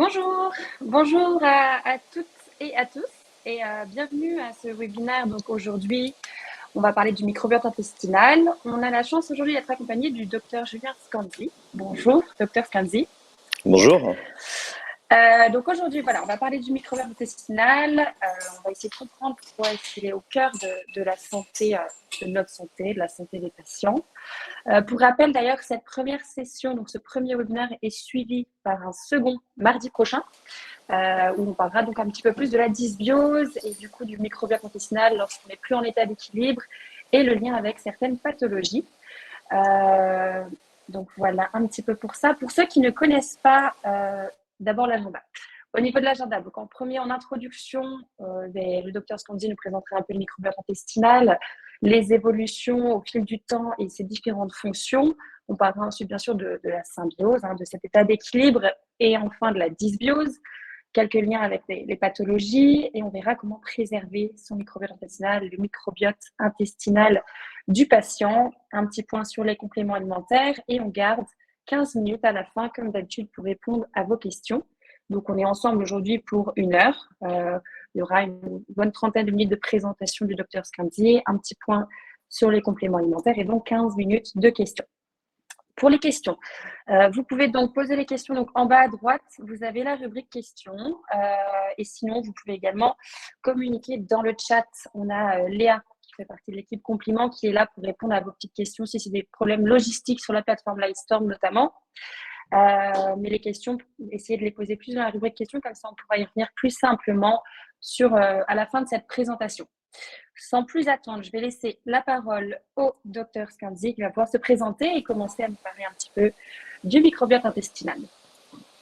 Bonjour, bonjour à toutes et à tous et bienvenue à ce webinaire. Donc aujourd'hui, on va parler du microbiote intestinal. On a la chance aujourd'hui d'être accompagné du docteur Julien Scanzi. Bonjour, docteur Scanzi. Bonjour. Donc aujourd'hui, voilà, on va parler du microbiote intestinal. On va essayer de comprendre pourquoi il est au cœur de la santé, de notre santé, de la santé des patients. Pour rappel d'ailleurs, cette première session, donc ce premier webinaire est suivi par un second mardi prochain, où on parlera donc un petit peu plus de la dysbiose et du coup du microbiote intestinal lorsqu'on n'est plus en état d'équilibre et le lien avec certaines pathologies. Donc voilà un petit peu pour ça. Pour ceux qui ne connaissent pas d'abord l'agenda. Au niveau de l'agenda, donc en introduction, le docteur Scanzi nous présentera un peu le microbiote intestinal, les évolutions au fil du temps et ses différentes fonctions. On parlera ensuite bien sûr de la symbiose, de cet état d'équilibre et enfin de la dysbiose, quelques liens avec les pathologies et on verra comment préserver son microbiote intestinal, le microbiote intestinal du patient, un petit point sur les compléments alimentaires et on garde 15 minutes à la fin comme d'habitude pour répondre à vos questions. Donc, on est ensemble aujourd'hui pour 1 heure. Il y aura une bonne trentaine de minutes de présentation du docteur Scanzi, un petit point sur les compléments alimentaires et donc 15 minutes de questions. Pour les questions, vous pouvez donc poser les questions donc en bas à droite. Vous avez la rubrique questions et sinon, vous pouvez également communiquer dans le chat. On a Léa qui fait partie de l'équipe Compliment qui est là pour répondre à vos petites questions si c'est des problèmes logistiques sur la plateforme Livestorm notamment. Mais les questions, essayez de les poser plus dans la rubrique questions, comme ça on pourra y revenir plus simplement à la fin de cette présentation. Sans plus attendre, je vais laisser la parole au docteur Scanzi qui va pouvoir se présenter et commencer à nous parler un petit peu du microbiote intestinal.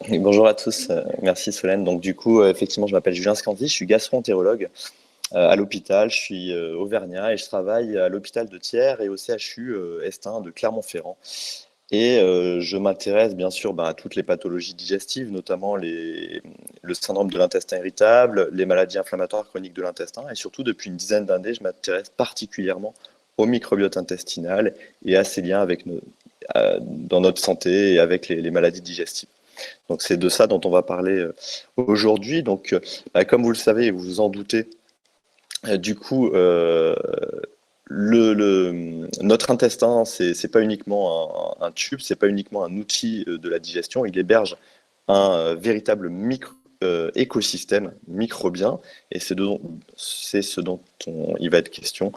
Et bonjour à tous, merci Solène. Donc du coup, effectivement, je m'appelle Julien Scanzi, je suis gastro-entérologue à l'hôpital, je suis auvergnat et je travaille à l'hôpital de Thiers et au CHU Estin de Clermont-Ferrand. Et je m'intéresse bien sûr à toutes les pathologies digestives, notamment le syndrome de l'intestin irritable, les maladies inflammatoires chroniques de l'intestin. Et surtout, depuis une dizaine d'années, je m'intéresse particulièrement au microbiote intestinal et à ses liens dans notre santé et avec les maladies digestives. Donc c'est de ça dont on va parler aujourd'hui. Donc comme vous le savez et vous vous en doutez, du coup, notre intestin, c'est pas uniquement un tube, c'est pas uniquement un outil de la digestion, il héberge un véritable écosystème microbien, et c'est ce dont il va être question,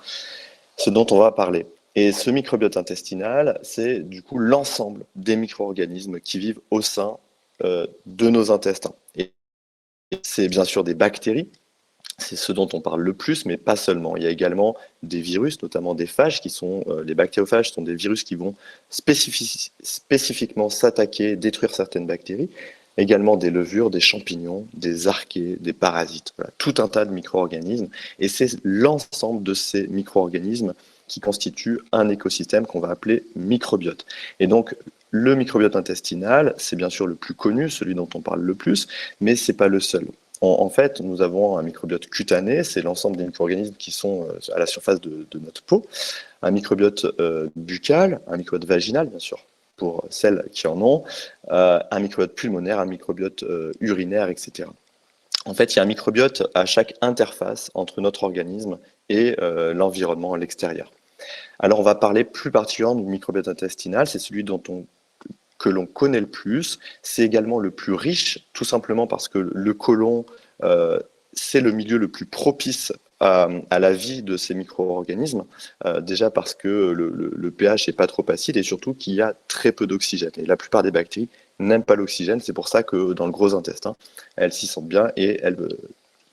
ce dont on va parler. Et ce microbiote intestinal, c'est du coup l'ensemble des micro-organismes qui vivent au sein de nos intestins. Et c'est bien sûr des bactéries. C'est ce dont on parle le plus, mais pas seulement. Il y a également des virus, notamment des phages, les bactériophages sont des virus qui vont spécifiquement s'attaquer, détruire certaines bactéries. Également des levures, des champignons, des archées, des parasites. Voilà, tout un tas de micro-organismes. Et c'est l'ensemble de ces micro-organismes qui constituent un écosystème qu'on va appeler microbiote. Et donc, le microbiote intestinal, c'est bien sûr le plus connu, celui dont on parle le plus, mais ce n'est pas le seul. En fait, nous avons un microbiote cutané, c'est l'ensemble des micro-organismes qui sont à la surface de notre peau, un microbiote buccal, un microbiote vaginal, bien sûr, pour celles qui en ont, un microbiote pulmonaire, un microbiote urinaire, etc. En fait, il y a un microbiote à chaque interface entre notre organisme et l'environnement à l'extérieur. Alors, on va parler plus particulièrement du microbiote intestinal, c'est celui que l'on connaît le plus. C'est également le plus riche, tout simplement parce que le côlon, c'est le milieu le plus propice à la vie de ces micro-organismes, déjà parce que le pH n'est pas trop acide et surtout qu'il y a très peu d'oxygène. Et la plupart des bactéries n'aiment pas l'oxygène, c'est pour ça que dans le gros intestin, elles s'y sentent bien et elles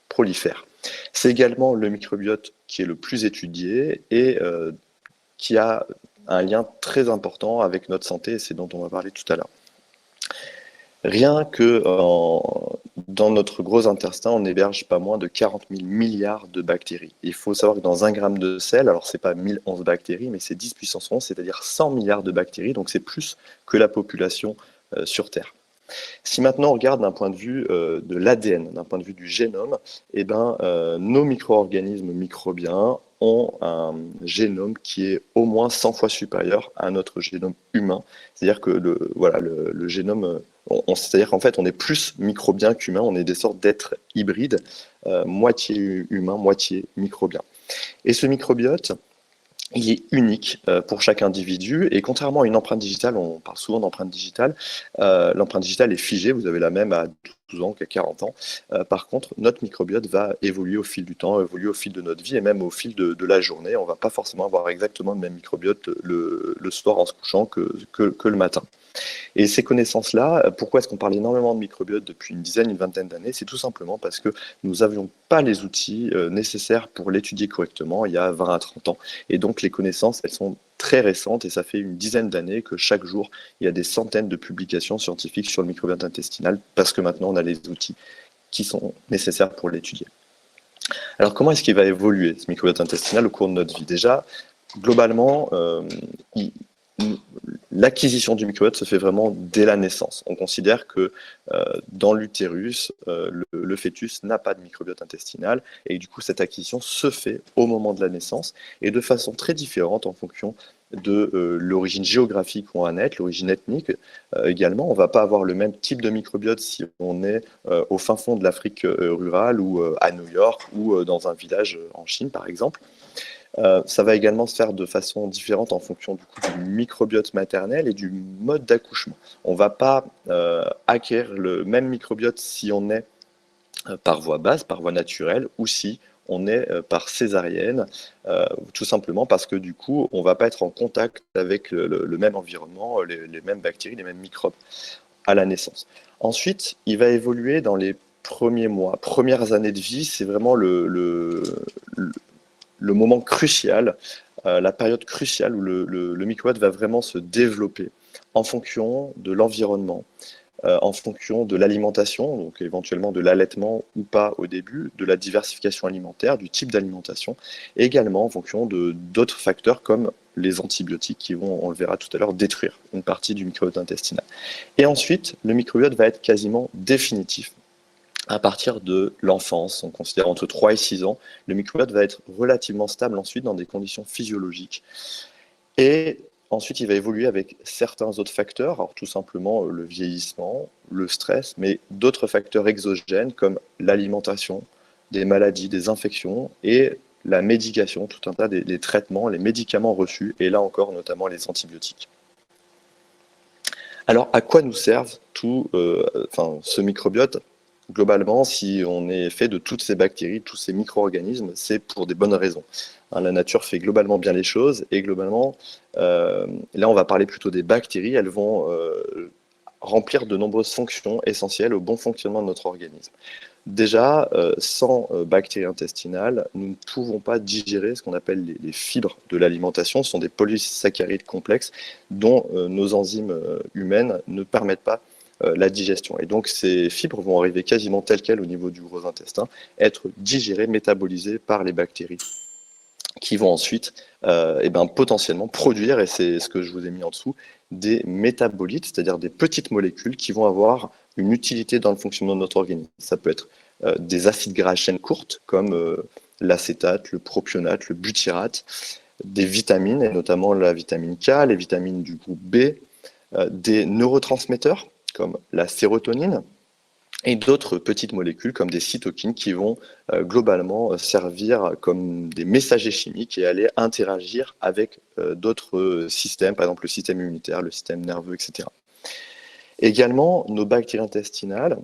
prolifèrent. C'est également le microbiote qui est le plus étudié et qui a un lien très important avec notre santé, et c'est dont on va parler tout à l'heure. Rien que dans notre gros intestin, on héberge pas moins de 40 000 milliards de bactéries. Il faut savoir que dans 1 gramme de sel, alors c'est pas 1011 bactéries, mais c'est 10 puissance 11, c'est-à-dire 100 milliards de bactéries, donc c'est plus que la population sur Terre. Si maintenant on regarde d'un point de vue de l'ADN, d'un point de vue du génome, eh ben, nos micro-organismes microbiens ont un génome qui est au moins 100 fois supérieur à notre génome humain. C'est-à-dire que voilà, le génome, c'est-à-dire qu'en fait on est plus microbien qu'humain, on est des sortes d'êtres hybrides, moitié humain, moitié microbien. Et ce microbiote, il est unique pour chaque individu et contrairement à une empreinte digitale, on parle souvent d'empreinte digitale, l'empreinte digitale est figée, vous avez la même à 12 ans qu'à 40 ans. Par contre, notre microbiote va évoluer au fil du temps, évoluer au fil de notre vie et même au fil de la journée. On ne va pas forcément avoir exactement le même microbiote le soir en se couchant que le matin. Et ces connaissances-là, pourquoi est-ce qu'on parle énormément de microbiote depuis une dizaine, une vingtaine d'années? C'est tout simplement parce que nous n'avions pas les outils nécessaires pour l'étudier correctement il y a 20 à 30 ans. Et donc les connaissances, elles sont très récentes et ça fait une dizaine d'années que chaque jour, il y a des centaines de publications scientifiques sur le microbiote intestinal parce que maintenant on a les outils qui sont nécessaires pour l'étudier. Alors comment est-ce qu'il va évoluer ce microbiote intestinal au cours de notre vie? Déjà, globalement, l'acquisition du microbiote se fait vraiment dès la naissance. On considère que dans l'utérus, le fœtus n'a pas de microbiote intestinal et du coup cette acquisition se fait au moment de la naissance et de façon très différente en fonction de l'origine géographique où on va naître, l'origine ethnique également. On ne va pas avoir le même type de microbiote si on est au fin fond de l'Afrique rurale ou à New York ou dans un village en Chine par exemple. Ça va également se faire de façon différente en fonction du coup du microbiote maternel et du mode d'accouchement. On ne va pas acquérir le même microbiote si on est par voie basse, par voie naturelle, ou si on est par césarienne, tout simplement parce que du coup, on ne va pas être en contact avec le même environnement, les mêmes bactéries, les mêmes microbes à la naissance. Ensuite, il va évoluer dans les premiers mois, premières années de vie, c'est vraiment le moment crucial, la période cruciale où le microbiote va vraiment se développer en fonction de l'environnement, en fonction de l'alimentation, donc éventuellement de l'allaitement ou pas au début, de la diversification alimentaire, du type d'alimentation, et également en fonction de d'autres facteurs comme les antibiotiques qui vont, on le verra tout à l'heure, détruire une partie du microbiote intestinal. Et ensuite, le microbiote va être quasiment définitif. À partir de l'enfance, on considère entre 3 et 6 ans, le microbiote va être relativement stable ensuite dans des conditions physiologiques. Et ensuite, il va évoluer avec certains autres facteurs, alors tout simplement le vieillissement, le stress, mais d'autres facteurs exogènes comme l'alimentation, des maladies, des infections et la médication, tout un tas des traitements, les médicaments reçus, et là encore notamment les antibiotiques. Alors, à quoi nous servent ce microbiote? Globalement, si on est fait de toutes ces bactéries, tous ces micro-organismes, c'est pour des bonnes raisons. La nature fait globalement bien les choses et globalement, là on va parler plutôt des bactéries, elles vont remplir de nombreuses fonctions essentielles au bon fonctionnement de notre organisme. Déjà, sans bactéries intestinales, nous ne pouvons pas digérer ce qu'on appelle les fibres de l'alimentation. Ce sont des polysaccharides complexes dont nos enzymes humaines ne permettent pas la digestion. Et donc ces fibres vont arriver quasiment telles quelles au niveau du gros intestin, être digérées, métabolisées par les bactéries qui vont ensuite potentiellement produire, et c'est ce que je vous ai mis en dessous, des métabolites, c'est-à-dire des petites molécules qui vont avoir une utilité dans le fonctionnement de notre organisme. Ça peut être des acides gras à chaîne courte, comme l'acétate, le propionate, le butyrate, des vitamines, et notamment la vitamine K, les vitamines du groupe B, des neurotransmetteurs, comme la sérotonine, et d'autres petites molécules comme des cytokines qui vont globalement servir comme des messagers chimiques et aller interagir avec d'autres systèmes, par exemple le système immunitaire, le système nerveux, etc. Également, nos bactéries intestinales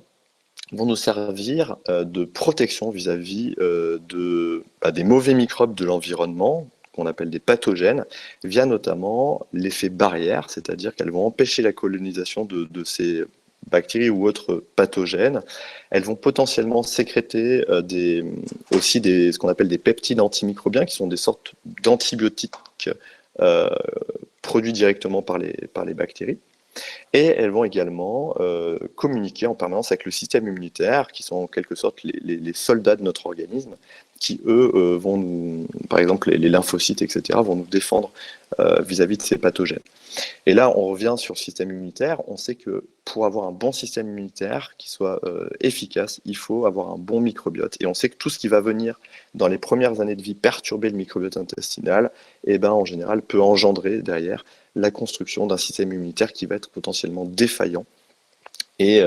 vont nous servir de protection vis-à-vis des mauvais microbes de l'environnement, qu'on appelle des pathogènes, via notamment l'effet barrière, c'est-à-dire qu'elles vont empêcher la colonisation de ces bactéries ou autres pathogènes. Elles vont potentiellement sécréter aussi ce qu'on appelle des peptides antimicrobiens, qui sont des sortes d'antibiotiques produits directement par les bactéries. Et elles vont également communiquer en permanence avec le système immunitaire, qui sont en quelque sorte les soldats de notre organisme, qui eux vont nous, par exemple les lymphocytes, etc., vont nous défendre vis-à-vis de ces pathogènes. Et là, on revient sur le système immunitaire. On sait que pour avoir un bon système immunitaire qui soit efficace, il faut avoir un bon microbiote. Et on sait que tout ce qui va venir dans les premières années de vie perturber le microbiote intestinal, eh ben, en général, peut engendrer derrière la construction d'un système immunitaire qui va être potentiellement défaillant et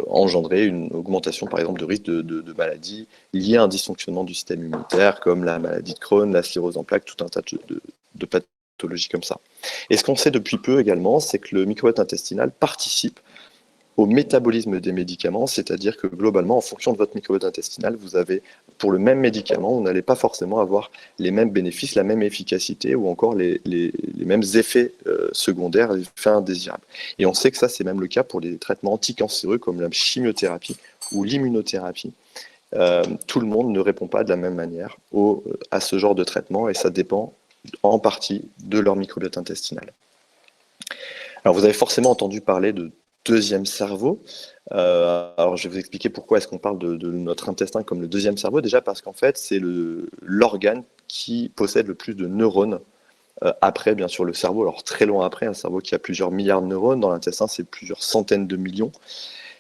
engendrer une augmentation, par exemple, de risque de maladies liées à un dysfonctionnement du système immunitaire, comme la maladie de Crohn, la sclérose en plaques, tout un tas de pathologies comme ça. Et ce qu'on sait depuis peu également, c'est que le microbiote intestinal participe au métabolisme des médicaments, c'est-à-dire que globalement, en fonction de votre microbiote intestinal, vous avez, pour le même médicament, vous n'allez pas forcément avoir les mêmes bénéfices, la même efficacité ou encore les mêmes effets secondaires, les effets indésirables. Et on sait que ça, c'est même le cas pour les traitements anticancéreux comme la chimiothérapie ou l'immunothérapie. Tout le monde ne répond pas de la même manière à ce genre de traitement et ça dépend en partie de leur microbiote intestinal. Alors vous avez forcément entendu parler de deuxième cerveau. Alors je vais vous expliquer pourquoi est-ce qu'on parle de notre intestin comme le deuxième cerveau. Déjà parce qu'en fait c'est l'organe qui possède le plus de neurones après bien sûr le cerveau. Alors très loin après, un cerveau qui a plusieurs milliards de neurones, dans l'intestin c'est plusieurs centaines de millions.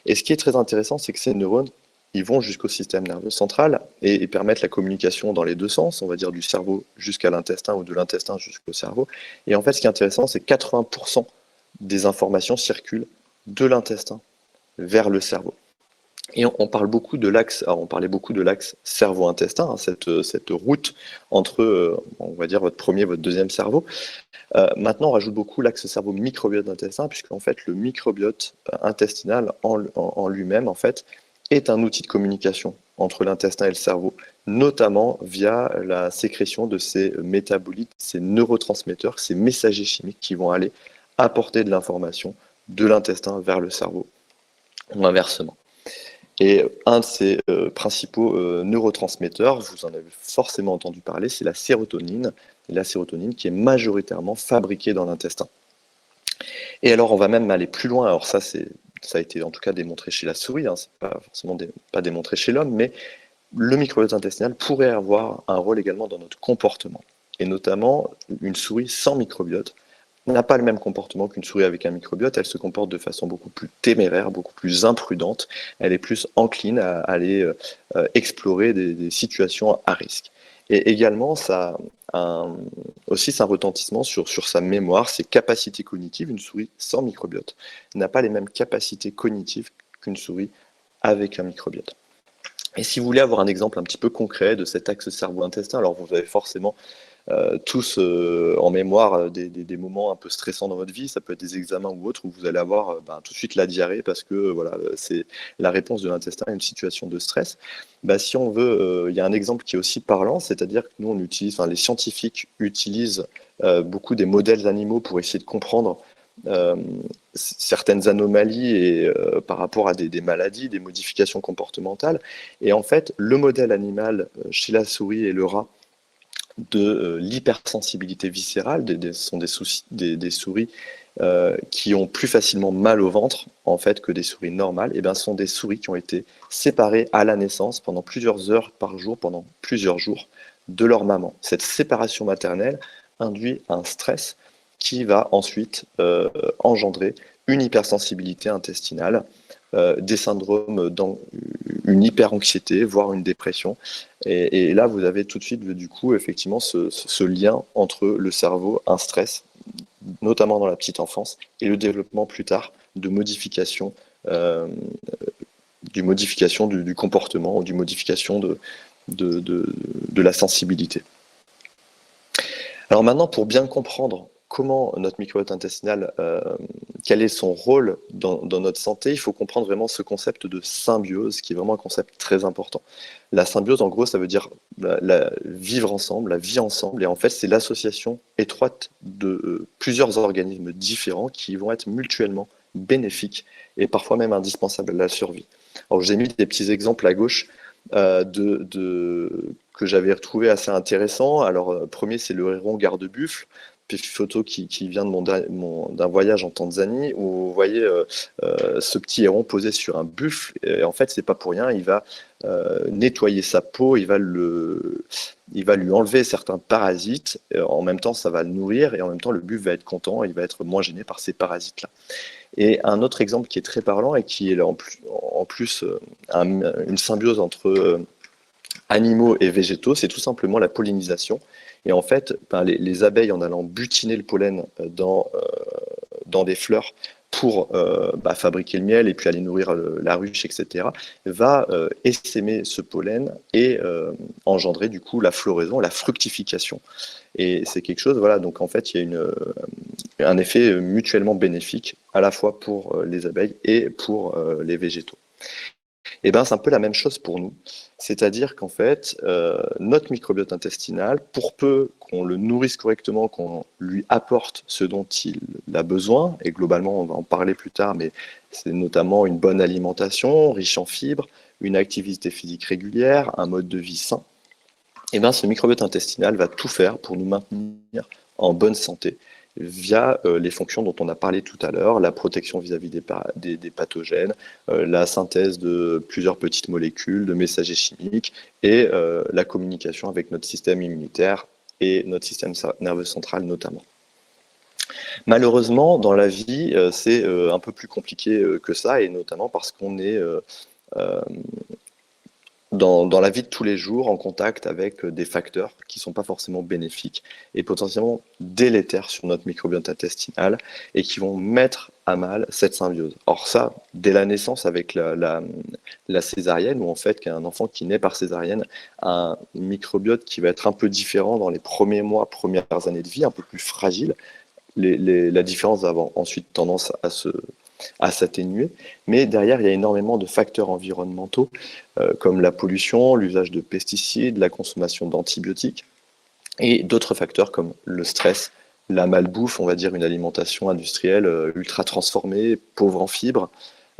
Et ce qui est très intéressant, c'est que ces neurones, ils vont jusqu'au système nerveux central et permettent la communication dans les deux sens, on va dire du cerveau jusqu'à l'intestin ou de l'intestin jusqu'au cerveau. Et en fait, ce qui est intéressant, c'est que 80% des informations circulent de l'intestin vers le cerveau. Et on parle beaucoup de l'axe, on parlait beaucoup de l'axe cerveau-intestin, hein, cette route entre, on va dire, votre premier, votre deuxième cerveau. Maintenant, on rajoute beaucoup l'axe cerveau-microbiote intestin, puisque en fait, le microbiote intestinal en lui-même, en fait, est un outil de communication entre l'intestin et le cerveau, notamment via la sécrétion de ces métabolites, ces neurotransmetteurs, ces messagers chimiques qui vont aller apporter de l'information de l'intestin vers le cerveau, ou inversement. Et un de ces principaux neurotransmetteurs, vous en avez forcément entendu parler, c'est la sérotonine. Et la sérotonine qui est majoritairement fabriquée dans l'intestin. Et alors, on va même aller plus loin. Alors ça a été en tout cas démontré chez la souris, hein, c'est pas forcément pas démontré chez l'homme, mais le microbiote intestinal pourrait avoir un rôle également dans notre comportement. Et notamment, une souris sans microbiote n'a pas le même comportement qu'une souris avec un microbiote. Elle se comporte de façon beaucoup plus téméraire, beaucoup plus imprudente. Elle est plus encline à aller explorer des situations à risque. Et également, ça a aussi un retentissement sur sa mémoire, ses capacités cognitives. Une souris sans microbiote n'a pas les mêmes capacités cognitives qu'une souris avec un microbiote. Et si vous voulez avoir un exemple un petit peu concret de cet axe cerveau-intestin, alors vous avez forcément tous en mémoire des moments un peu stressants dans votre vie, ça peut être des examens ou autres, où vous allez avoir tout de suite la diarrhée parce que voilà, c'est la réponse de l'intestin à une situation de stress. Si on veut, il y a un exemple qui est aussi parlant, c'est-à-dire que nous on utilise, les scientifiques utilisent beaucoup des modèles animaux pour essayer de comprendre certaines anomalies et par rapport à des maladies, des modifications comportementales. Et en fait, le modèle animal chez la souris et le rat de l'hypersensibilité viscérale, ce sont des souris qui ont plus facilement mal au ventre en fait que des souris normales, et bien ce sont des souris qui ont été séparées à la naissance pendant plusieurs heures par jour, pendant plusieurs jours de leur maman. Cette séparation maternelle induit un stress qui va ensuite engendrer une hypersensibilité intestinale, des syndromes, une hyperanxiété, voire une dépression. Et là, vous avez tout de suite, du coup, effectivement, ce lien entre le cerveau, un stress, notamment dans la petite enfance, et le développement plus tard de modification, du comportement, ou du modification de la sensibilité. Alors maintenant, pour bien comprendre comment notre microbiote intestinal, quel est son rôle dans notre santé, il faut comprendre vraiment ce concept de symbiose, qui est vraiment un concept très important. La symbiose, en gros, ça veut dire vivre ensemble, la vie ensemble, et en fait, c'est l'association étroite de plusieurs organismes différents qui vont être mutuellement bénéfiques et parfois même indispensables à la survie. Alors, j'ai mis des petits exemples à gauche que j'avais retrouvé assez intéressants. Alors, premier, c'est le héron garde-buffle. photo qui vient de d'un voyage en Tanzanie où vous voyez ce petit héron posé sur un buffle. Et en fait, c'est pas pour rien. Il va nettoyer sa peau, il va lui enlever certains parasites. En même temps, ça va le nourrir et en même temps, le buffle va être content et il va être moins gêné par ces parasites-là. Et un autre exemple qui est très parlant et qui est en plus une symbiose entre animaux et végétaux, c'est tout simplement la pollinisation. Et en fait, ben, les abeilles, en allant butiner le pollen dans des fleurs pour bah, fabriquer le miel et puis aller nourrir la ruche, etc., va essaimer ce pollen et engendrer du coup la floraison, la fructification. Et c'est quelque chose, voilà, donc en fait, il y a un effet mutuellement bénéfique à la fois pour les abeilles et pour les végétaux. Et ben, c'est un peu la même chose pour nous. C'est-à-dire qu'en fait, notre microbiote intestinal, pour peu qu'on le nourrisse correctement, qu'on lui apporte ce dont il a besoin, et globalement, on va en parler plus tard, mais c'est notamment une bonne alimentation, riche en fibres, une activité physique régulière, un mode de vie sain, et ben, ce microbiote intestinal va tout faire pour nous maintenir en bonne santé via les fonctions dont on a parlé tout à l'heure, la protection vis-à-vis des pathogènes, la synthèse de plusieurs petites molécules, de messagers chimiques et la communication avec notre système immunitaire et notre système nerveux central notamment. Malheureusement, dans la vie, c'est un peu plus compliqué que ça, et notamment parce qu'on est dans la vie de tous les jours en contact avec des facteurs qui ne sont pas forcément bénéfiques et potentiellement délétères sur notre microbiote intestinal et qui vont mettre à mal cette symbiose. Or ça, dès la naissance avec la césarienne, où en fait qu'un enfant qui naît par césarienne a un microbiote qui va être un peu différent dans les premiers mois, premières années de vie, un peu plus fragile, la différence va avoir ensuite tendance à s'atténuer, mais derrière, il y a énormément de facteurs environnementaux, comme la pollution, l'usage de pesticides, la consommation d'antibiotiques, et d'autres facteurs comme le stress, la malbouffe, on va dire une alimentation industrielle ultra transformée, pauvre en fibres,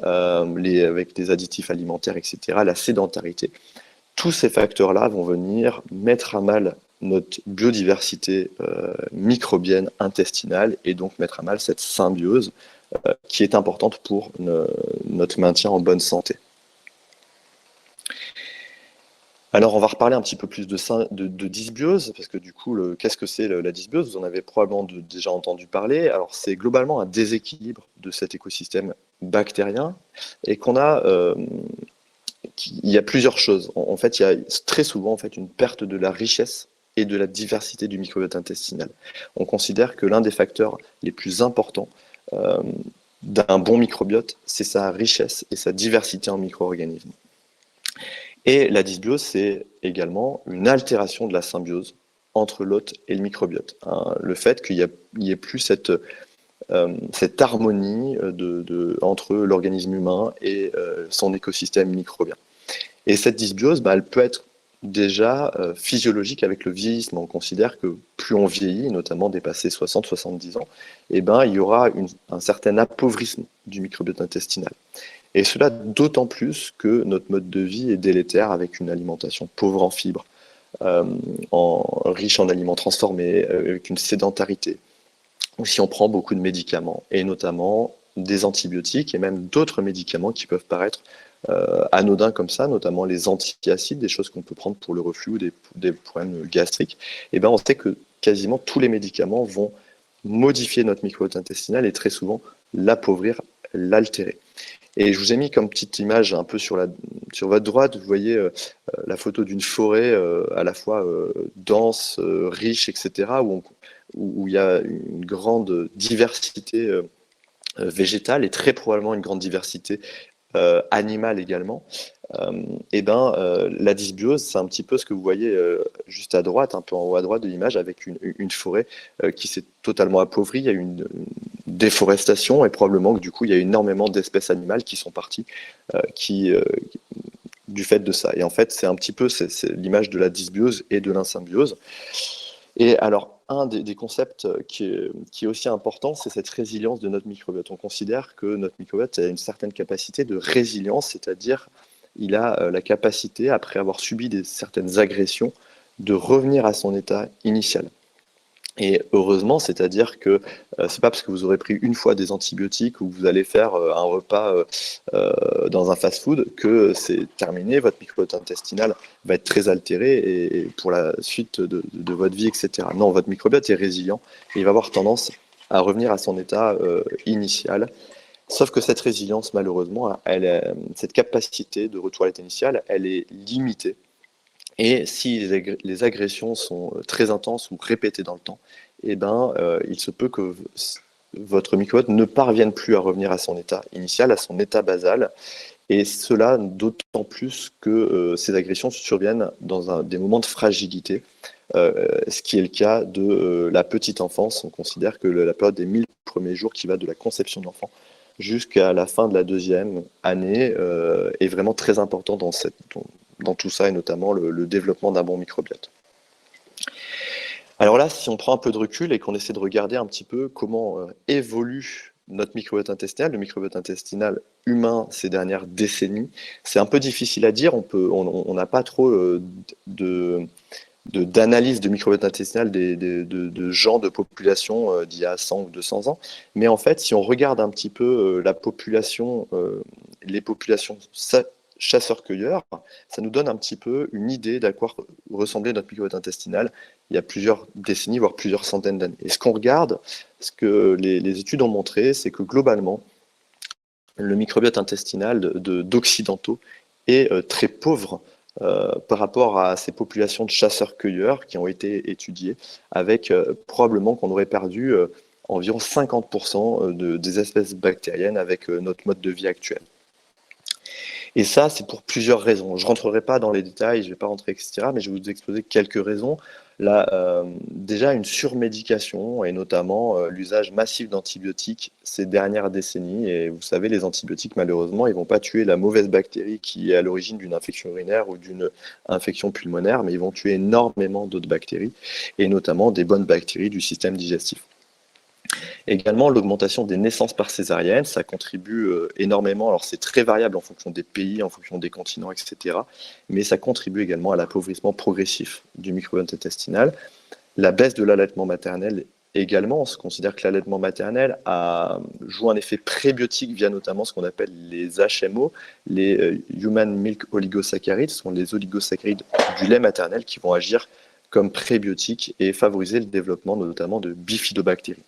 avec des additifs alimentaires, etc., la sédentarité. Tous ces facteurs-là vont venir mettre à mal notre biodiversité microbienne intestinale et donc mettre à mal cette symbiose qui est importante pour notre maintien en bonne santé. Alors, on va reparler un petit peu plus de dysbiose, parce que du coup, qu'est-ce que c'est la dysbiose? Vous en avez probablement déjà entendu parler. Alors, c'est globalement un déséquilibre de cet écosystème bactérien, et il y a plusieurs choses. En fait, il y a très souvent en fait, une perte de la richesse et de la diversité du microbiote intestinal. On considère que l'un des facteurs les plus importants d'un bon microbiote, c'est sa richesse et sa diversité en micro-organismes. Et la dysbiose, c'est également une altération de la symbiose entre l'hôte et le microbiote. Le fait qu'il n'y ait plus cette harmonie entre l'organisme humain et son écosystème microbien. Et cette dysbiose, elle peut être déjà physiologique avec le vieillissement. On considère que plus on vieillit, notamment dépassé 60-70 ans, il y aura un certain appauvrissement du microbiote intestinal. Et cela d'autant plus que notre mode de vie est délétère avec une alimentation pauvre en fibres, riche en aliments transformés, avec une sédentarité. Ou si on prend beaucoup de médicaments, et notamment des antibiotiques et même d'autres médicaments qui peuvent paraître anodins comme ça, notamment les antiacides, des choses qu'on peut prendre pour le reflux ou des problèmes gastriques, et on sait que quasiment tous les médicaments vont modifier notre microbiote intestinal et très souvent l'appauvrir, l'altérer. Et je vous ai mis comme petite image un peu sur votre droite, vous voyez la photo d'une forêt à la fois dense, riche, etc., où il y a une grande diversité végétale et très probablement une grande diversité animale également. La dysbiose, c'est un petit peu ce que vous voyez juste à droite, un peu en haut à droite de l'image, avec une forêt qui s'est totalement appauvrie. Il y a une déforestation et probablement que du coup, il y a énormément d'espèces animales qui sont parties du fait de ça. Et en fait, c'est un petit peu l'image de la dysbiose et de l'insymbiose. Et alors, un des concepts qui est aussi important, c'est cette résilience de notre microbiote. On considère que notre microbiote a une certaine capacité de résilience, c'est-à-dire il a la capacité, après avoir subi certaines agressions, de revenir à son état initial. Et heureusement, c'est-à-dire que c'est pas parce que vous aurez pris une fois des antibiotiques ou que vous allez faire un repas dans un fast-food que c'est terminé, votre microbiote intestinal va être très altéré et pour la suite de votre vie, etc. Non, votre microbiote est résilient et il va avoir tendance à revenir à son état initial. Sauf que cette résilience, malheureusement, cette capacité de retour à l'état initial, elle est limitée. Et si les agressions sont très intenses ou répétées dans le temps, eh ben, il se peut que votre microbiote ne parvienne plus à revenir à son état initial, à son état basal. Et cela d'autant plus que ces agressions surviennent dans des moments de fragilité, ce qui est le cas de la petite enfance. On considère que la période des 1000 premiers jours qui va de la conception de l'enfant jusqu'à la fin de la deuxième année est vraiment très important dans tout ça, et notamment le développement d'un bon microbiote. Alors là, si on prend un peu de recul et qu'on essaie de regarder un petit peu comment évolue notre microbiote intestinal, le microbiote intestinal humain ces dernières décennies, c'est un peu difficile à dire. On n'a pas trop d'analyse de microbiote intestinal de gens de population d'il y a 100 ou 200 ans. Mais en fait, si on regarde un petit peu la population, les populations chasseurs-cueilleurs, ça nous donne un petit peu une idée d'à quoi ressemblait notre microbiote intestinal il y a plusieurs décennies, voire plusieurs centaines d'années. Et ce qu'on regarde, ce que les études ont montré, c'est que globalement, le microbiote intestinal d'occidentaux est très pauvre par rapport à ces populations de chasseurs-cueilleurs qui ont été étudiées, avec probablement qu'on aurait perdu environ 50% des espèces bactériennes avec notre mode de vie actuel. Et ça, c'est pour plusieurs raisons. Je ne rentrerai pas dans les détails, je ne vais pas rentrer, etc., mais je vais vous exposer quelques raisons. Là, déjà, une surmédication et notamment l'usage massif d'antibiotiques ces dernières décennies. Et vous savez, les antibiotiques, malheureusement, ils ne vont pas tuer la mauvaise bactérie qui est à l'origine d'une infection urinaire ou d'une infection pulmonaire, mais ils vont tuer énormément d'autres bactéries, et notamment des bonnes bactéries du système digestif. Également, l'augmentation des naissances par césarienne, ça contribue énormément. Alors, c'est très variable en fonction des pays, en fonction des continents, etc. Mais ça contribue également à l'appauvrissement progressif du microbiote intestinal. La baisse de l'allaitement maternel également. On se considère que l'allaitement maternel joue un effet prébiotique via notamment ce qu'on appelle les HMO, les Human Milk Oligosaccharides, ce sont les oligosaccharides du lait maternel qui vont agir comme prébiotiques et favoriser le développement notamment de bifidobactéries.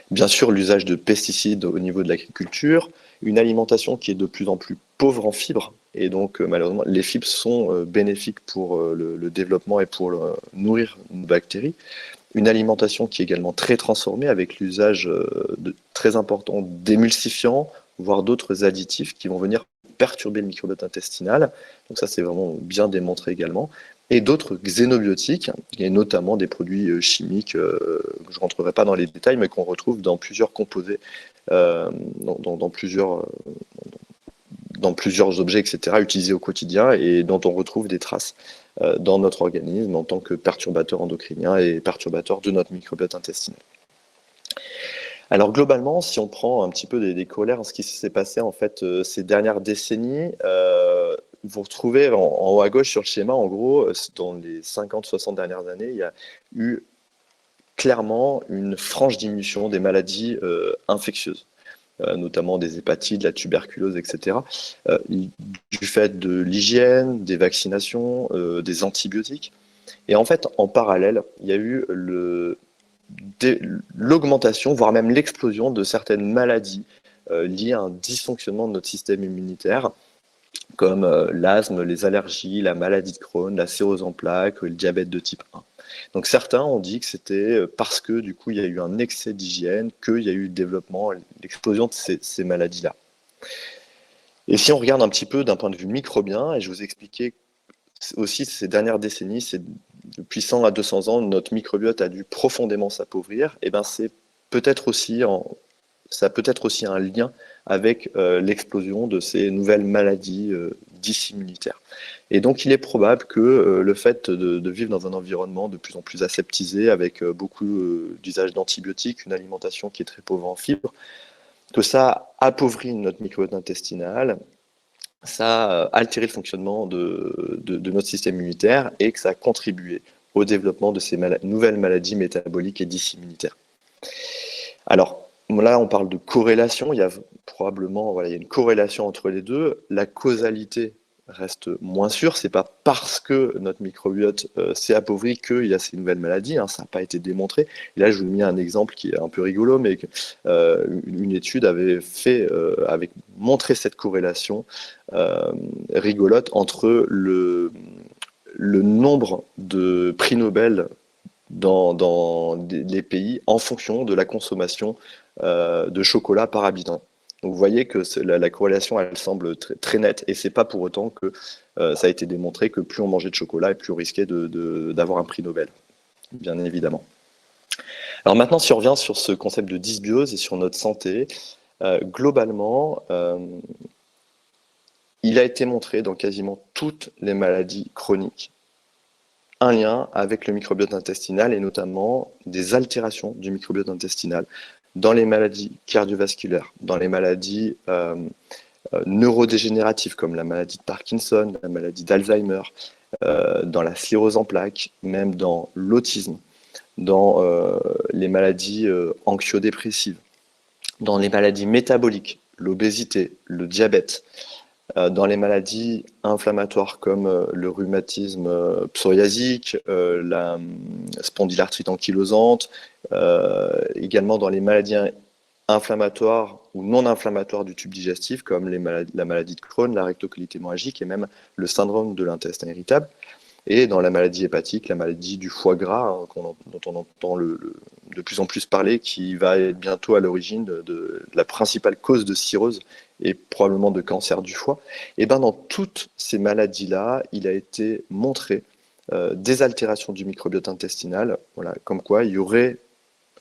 Bien sûr, l'usage de pesticides au niveau de l'agriculture, une alimentation qui est de plus en plus pauvre en fibres, et donc malheureusement, les fibres sont bénéfiques pour le développement et pour nourrir une bactérie. Une alimentation qui est également très transformée avec l'usage très important d'émulsifiants, voire d'autres additifs qui vont venir perturber le microbiote intestinal. Donc ça, c'est vraiment bien démontré également. Et d'autres xénobiotiques, et notamment des produits chimiques, je ne rentrerai pas dans les détails, mais qu'on retrouve dans plusieurs composés, dans plusieurs objets, etc., utilisés au quotidien et dont on retrouve des traces dans notre organisme en tant que perturbateur endocrinien et perturbateur de notre microbiote intestinal. Alors globalement, si on prend un petit peu des corollaires à ce qui s'est passé en fait ces dernières décennies, vous retrouvez en haut à gauche sur le schéma, en gros, dans les 50-60 dernières années, il y a eu clairement une franche diminution des maladies infectieuses, notamment des hépatites, la tuberculose, etc., du fait de l'hygiène, des vaccinations, des antibiotiques. Et en fait, en parallèle, il y a eu l'augmentation, voire même l'explosion de certaines maladies liées à un dysfonctionnement de notre système immunitaire, comme l'asthme, les allergies, la maladie de Crohn, la cirrhose en plaques, le diabète de type 1. Donc certains ont dit que c'était parce que du coup il y a eu un excès d'hygiène, qu'il y a eu le développement, l'explosion de ces maladies-là. Et si on regarde un petit peu d'un point de vue microbien, et je vous expliquais aussi ces dernières décennies, c'est depuis 100 à 200 ans, notre microbiote a dû profondément s'appauvrir, et ben c'est peut-être aussi ça a peut-être aussi un lien avec l'explosion de ces nouvelles maladies dites immunitaires. Et donc il est probable que le fait de vivre dans un environnement de plus en plus aseptisé, avec beaucoup d'usage d'antibiotiques, une alimentation qui est très pauvre en fibres, que ça appauvrit notre microbiote intestinal, ça a altéré le fonctionnement de notre système immunitaire et que ça a contribué au développement de ces nouvelles maladies métaboliques et dissimilitaires. Alors, là, on parle de corrélation. Il y a probablement il y a une corrélation entre les deux. La causalité reste moins sûre. C'est pas parce que notre microbiote s'est appauvri qu'il y a ces nouvelles maladies. Ça n'a pas été démontré. Et là, je vous ai mis un exemple qui est un peu rigolo, mais une étude avait montré cette corrélation rigolote entre le nombre de prix Nobel dans les pays en fonction de la consommation de chocolat par habitant. Donc vous voyez que la corrélation, elle semble très nette, et c'est pas pour autant que ça a été démontré que plus on mangeait de chocolat et plus on risquait d'avoir un prix Nobel, bien évidemment. Alors maintenant, si on revient sur ce concept de dysbiose et sur notre santé, globalement, il a été montré dans quasiment toutes les maladies chroniques un lien avec le microbiote intestinal, et notamment des altérations du microbiote intestinal dans les maladies cardiovasculaires, dans les maladies neurodégénératives comme la maladie de Parkinson, la maladie d'Alzheimer, dans la sclérose en plaques, même dans l'autisme, dans les maladies anxio-dépressives, dans les maladies métaboliques, l'obésité, le diabète, dans les maladies inflammatoires comme le rhumatisme psoriasique, la spondylarthrite ankylosante, également dans les maladies inflammatoires ou non inflammatoires du tube digestif comme la maladie de Crohn, la rectocolite hémorragique et même le syndrome de l'intestin irritable. Et dans la maladie hépatique, la maladie du foie gras, dont on entend de plus en plus parler, qui va être bientôt à l'origine de la principale cause de cirrhose et probablement de cancer du foie. Et bien dans toutes ces maladies-là, il a été montré des altérations du microbiote intestinal, comme quoi il y aurait,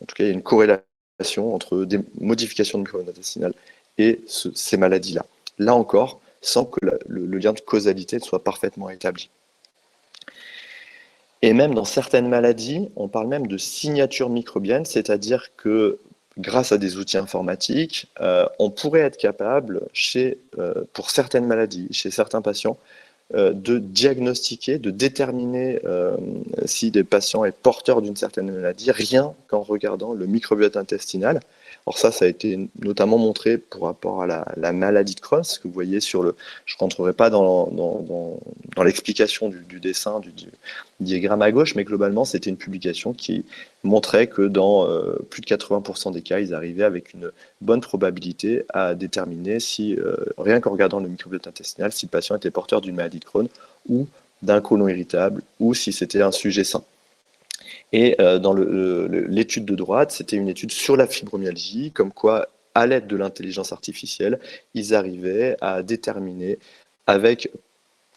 en tout cas, une corrélation entre des modifications du microbiote intestinal et ces maladies-là. Là encore, sans que le lien de causalité soit parfaitement établi. Et même dans certaines maladies, on parle même de signature microbienne, c'est-à-dire que grâce à des outils informatiques, on pourrait être capable, pour certaines maladies, chez certains patients, de diagnostiquer, de déterminer si des patients est porteur d'une certaine maladie, rien qu'en regardant le microbiote intestinal. Alors ça a été notamment montré pour rapport à la maladie de Crohn, ce que vous voyez sur je ne rentrerai pas dans l'explication du dessin, du diagramme à gauche, mais globalement, c'était une publication qui montrait que dans plus de 80% des cas, ils arrivaient avec une bonne probabilité à déterminer si, rien qu'en regardant le microbiote intestinal, si le patient était porteur d'une maladie de Crohn ou d'un côlon irritable, ou si c'était un sujet sain. Et dans l'étude de droite, c'était une étude sur la fibromyalgie, comme quoi, à l'aide de l'intelligence artificielle, ils arrivaient à déterminer avec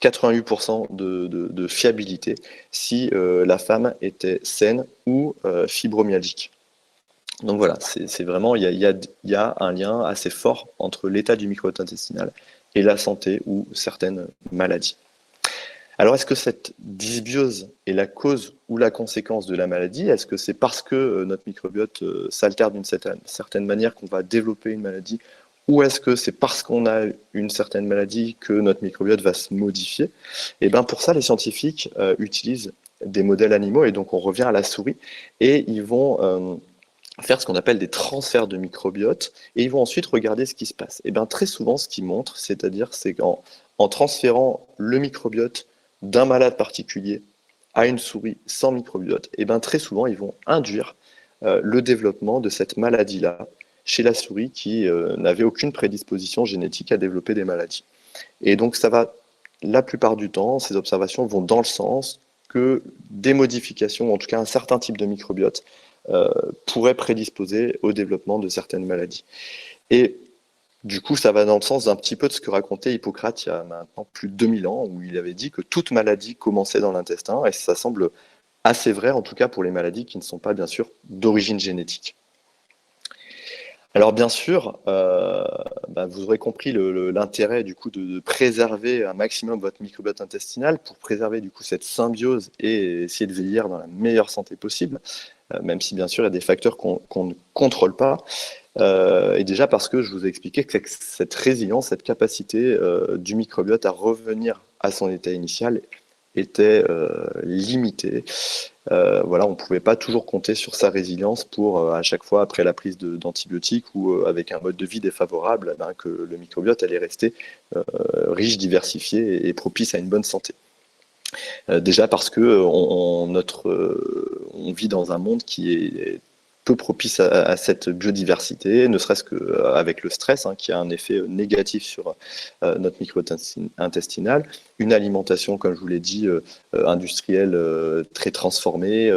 88% de fiabilité si la femme était saine ou fibromyalgique. Donc voilà, c'est vraiment, il y a un lien assez fort entre l'état du microbiote intestinal et la santé ou certaines maladies. Alors, est-ce que cette dysbiose est la cause ou la conséquence de la maladie? Est-ce que c'est parce que notre microbiote s'altère d'une certaine manière qu'on va développer une maladie? Ou est-ce que c'est parce qu'on a une certaine maladie que notre microbiote va se modifier? Et bien pour ça, les scientifiques utilisent des modèles animaux, et donc on revient à la souris, et ils vont faire ce qu'on appelle des transferts de microbiote, et ils vont ensuite regarder ce qui se passe. Et bien très souvent, ce qu'ils montrent, c'est qu'en transférant le microbiote d'un malade particulier à une souris sans microbiote, et bien très souvent, ils vont induire le développement de cette maladie-là chez la souris qui n'avait aucune prédisposition génétique à développer des maladies. Et donc ça va, la plupart du temps, ces observations vont dans le sens que des modifications, en tout cas un certain type de microbiote, pourraient prédisposer au développement de certaines maladies. Et du coup, ça va dans le sens d'un petit peu de ce que racontait Hippocrate il y a maintenant plus de 2000 ans, où il avait dit que toute maladie commençait dans l'intestin, et ça semble assez vrai, en tout cas pour les maladies qui ne sont pas, bien sûr, d'origine génétique. Alors bien sûr, vous aurez compris l'intérêt du coup de préserver un maximum votre microbiote intestinal pour préserver du coup cette symbiose et essayer de vieillir dans la meilleure santé possible, même si bien sûr il y a des facteurs qu'on ne contrôle pas. Et déjà parce que je vous ai expliqué que cette résilience, cette capacité du microbiote à revenir à son état initial était limité. Voilà, on ne pouvait pas toujours compter sur sa résilience pour, à chaque fois, après la prise d'antibiotiques ou avec un mode de vie défavorable, ben, que le microbiote allait rester riche, diversifié et propice à une bonne santé. Déjà parce que on vit dans un monde qui est peu propice à cette biodiversité, ne serait-ce qu'avec le stress, hein, qui a un effet négatif sur notre micro-intestinal, une alimentation, comme je vous l'ai dit, industrielle très transformée,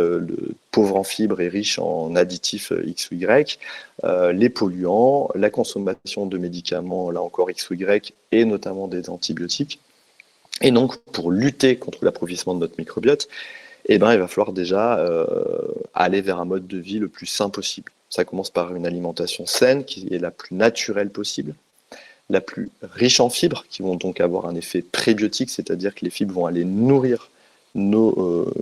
pauvre en fibres et riche en additifs X ou Y, les polluants, la consommation de médicaments, là encore X ou Y, et notamment des antibiotiques. Et donc, pour lutter contre l'appauvrissement de notre microbiote, eh ben, il va falloir déjà aller vers un mode de vie le plus sain possible. Ça commence par une alimentation saine, qui est la plus naturelle possible, la plus riche en fibres, qui vont donc avoir un effet prébiotique, c'est-à-dire que les fibres vont aller nourrir notre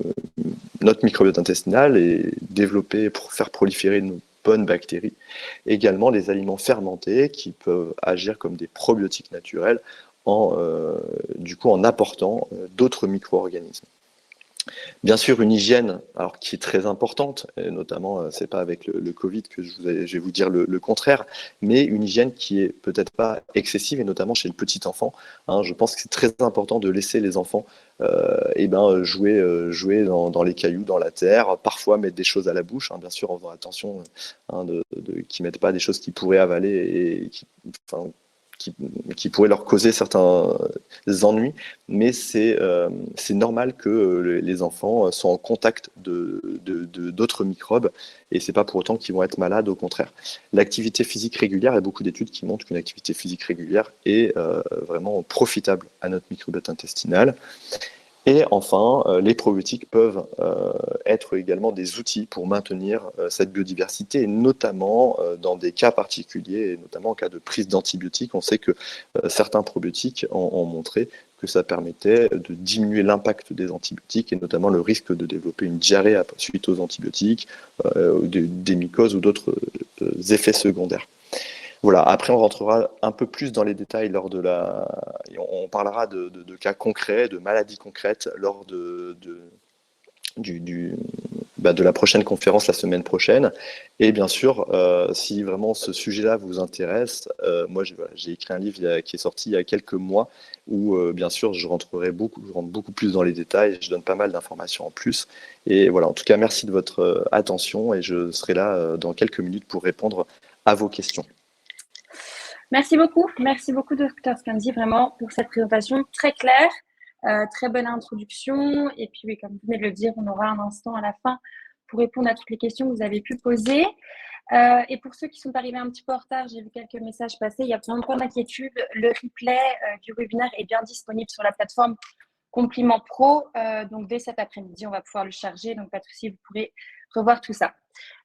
microbiote intestinal et développer, pour faire proliférer nos bonnes bactéries. Également, les aliments fermentés, qui peuvent agir comme des probiotiques naturels, du coup, en apportant d'autres micro-organismes. Bien sûr, une hygiène, alors qui est très importante, et notamment, c'est pas avec le Covid que je vais vous dire le contraire, mais une hygiène qui est peut-être pas excessive, et notamment chez le petit enfant, hein. Je pense que c'est très important de laisser les enfants jouer dans les cailloux, dans la terre, parfois mettre des choses à la bouche, hein, bien sûr en faisant attention hein, qu'ils mettent pas des choses qu'ils pourraient avaler et qui pourraient leur causer certains ennuis, mais c'est normal que les enfants soient en contact d'autres microbes, et c'est pas pour autant qu'ils vont être malades, au contraire. L'activité physique régulière, il y a beaucoup d'études qui montrent qu'une activité physique régulière est vraiment profitable à notre microbiote intestinal. Et enfin, les probiotiques peuvent être également des outils pour maintenir cette biodiversité, et notamment dans des cas particuliers, et notamment en cas de prise d'antibiotiques. On sait que certains probiotiques ont montré que ça permettait de diminuer l'impact des antibiotiques, et notamment le risque de développer une diarrhée suite aux antibiotiques, des mycoses ou d'autres effets secondaires. Voilà, après on rentrera un peu plus dans les détails on parlera de cas concrets, de maladies concrètes lors de la prochaine conférence la semaine prochaine. Et bien sûr, si vraiment ce sujet-là vous intéresse, moi j'ai écrit un livre qui est sorti il y a quelques mois où bien sûr je rentre beaucoup plus dans les détails, je donne pas mal d'informations en plus. Et voilà, en tout cas merci de votre attention, et je serai là dans quelques minutes pour répondre à vos questions. Merci beaucoup, Dr Scanzi, vraiment pour cette présentation très claire, très bonne introduction. Et puis, oui, comme vous venez de le dire, on aura un instant à la fin pour répondre à toutes les questions que vous avez pu poser. Et pour ceux qui sont arrivés un petit peu en retard, j'ai vu quelques messages passer. Il y a plein de points d'inquiétude. Le replay du webinaire est bien disponible sur la plateforme Compliment Pro. Donc, dès cet après-midi, on va pouvoir le charger. Donc, pas de souci, vous pourrez revoir tout ça.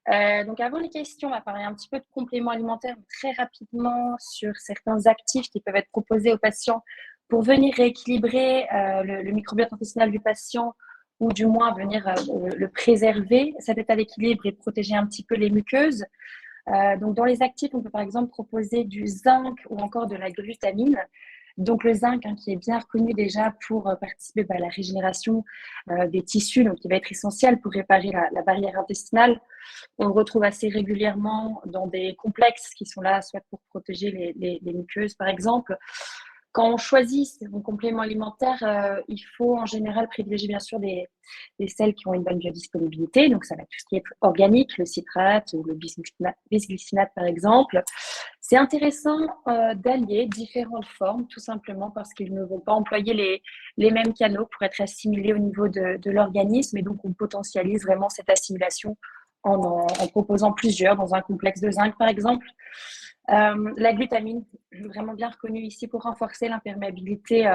Donc, avant les questions, on va parler un petit peu de compléments alimentaires très rapidement sur certains actifs qui peuvent être proposés aux patients pour venir rééquilibrer le microbiote intestinal du patient, ou du moins venir le préserver, cet état d'équilibre, et protéger un petit peu les muqueuses. Donc, dans les actifs, on peut par exemple proposer du zinc ou encore de la glutamine. Donc, le zinc, qui est bien reconnu déjà pour participer à la régénération des tissus, donc qui va être essentiel pour réparer la barrière intestinale. On le retrouve assez régulièrement dans des complexes qui sont là soit pour protéger les muqueuses, par exemple. Quand on choisit son complément alimentaire, il faut en général privilégier bien sûr des sels qui ont une bonne biodisponibilité. Donc, ça va être tout ce qui est organique, le citrate ou le bisglycinate, par exemple. C'est intéressant d'allier différentes formes, tout simplement parce qu'ils ne vont pas employer les mêmes canaux pour être assimilés au niveau de l'organisme. Et donc, on potentialise vraiment cette assimilation en proposant plusieurs dans un complexe de zinc, par exemple. La glutamine, vraiment bien reconnue ici pour renforcer l'imperméabilité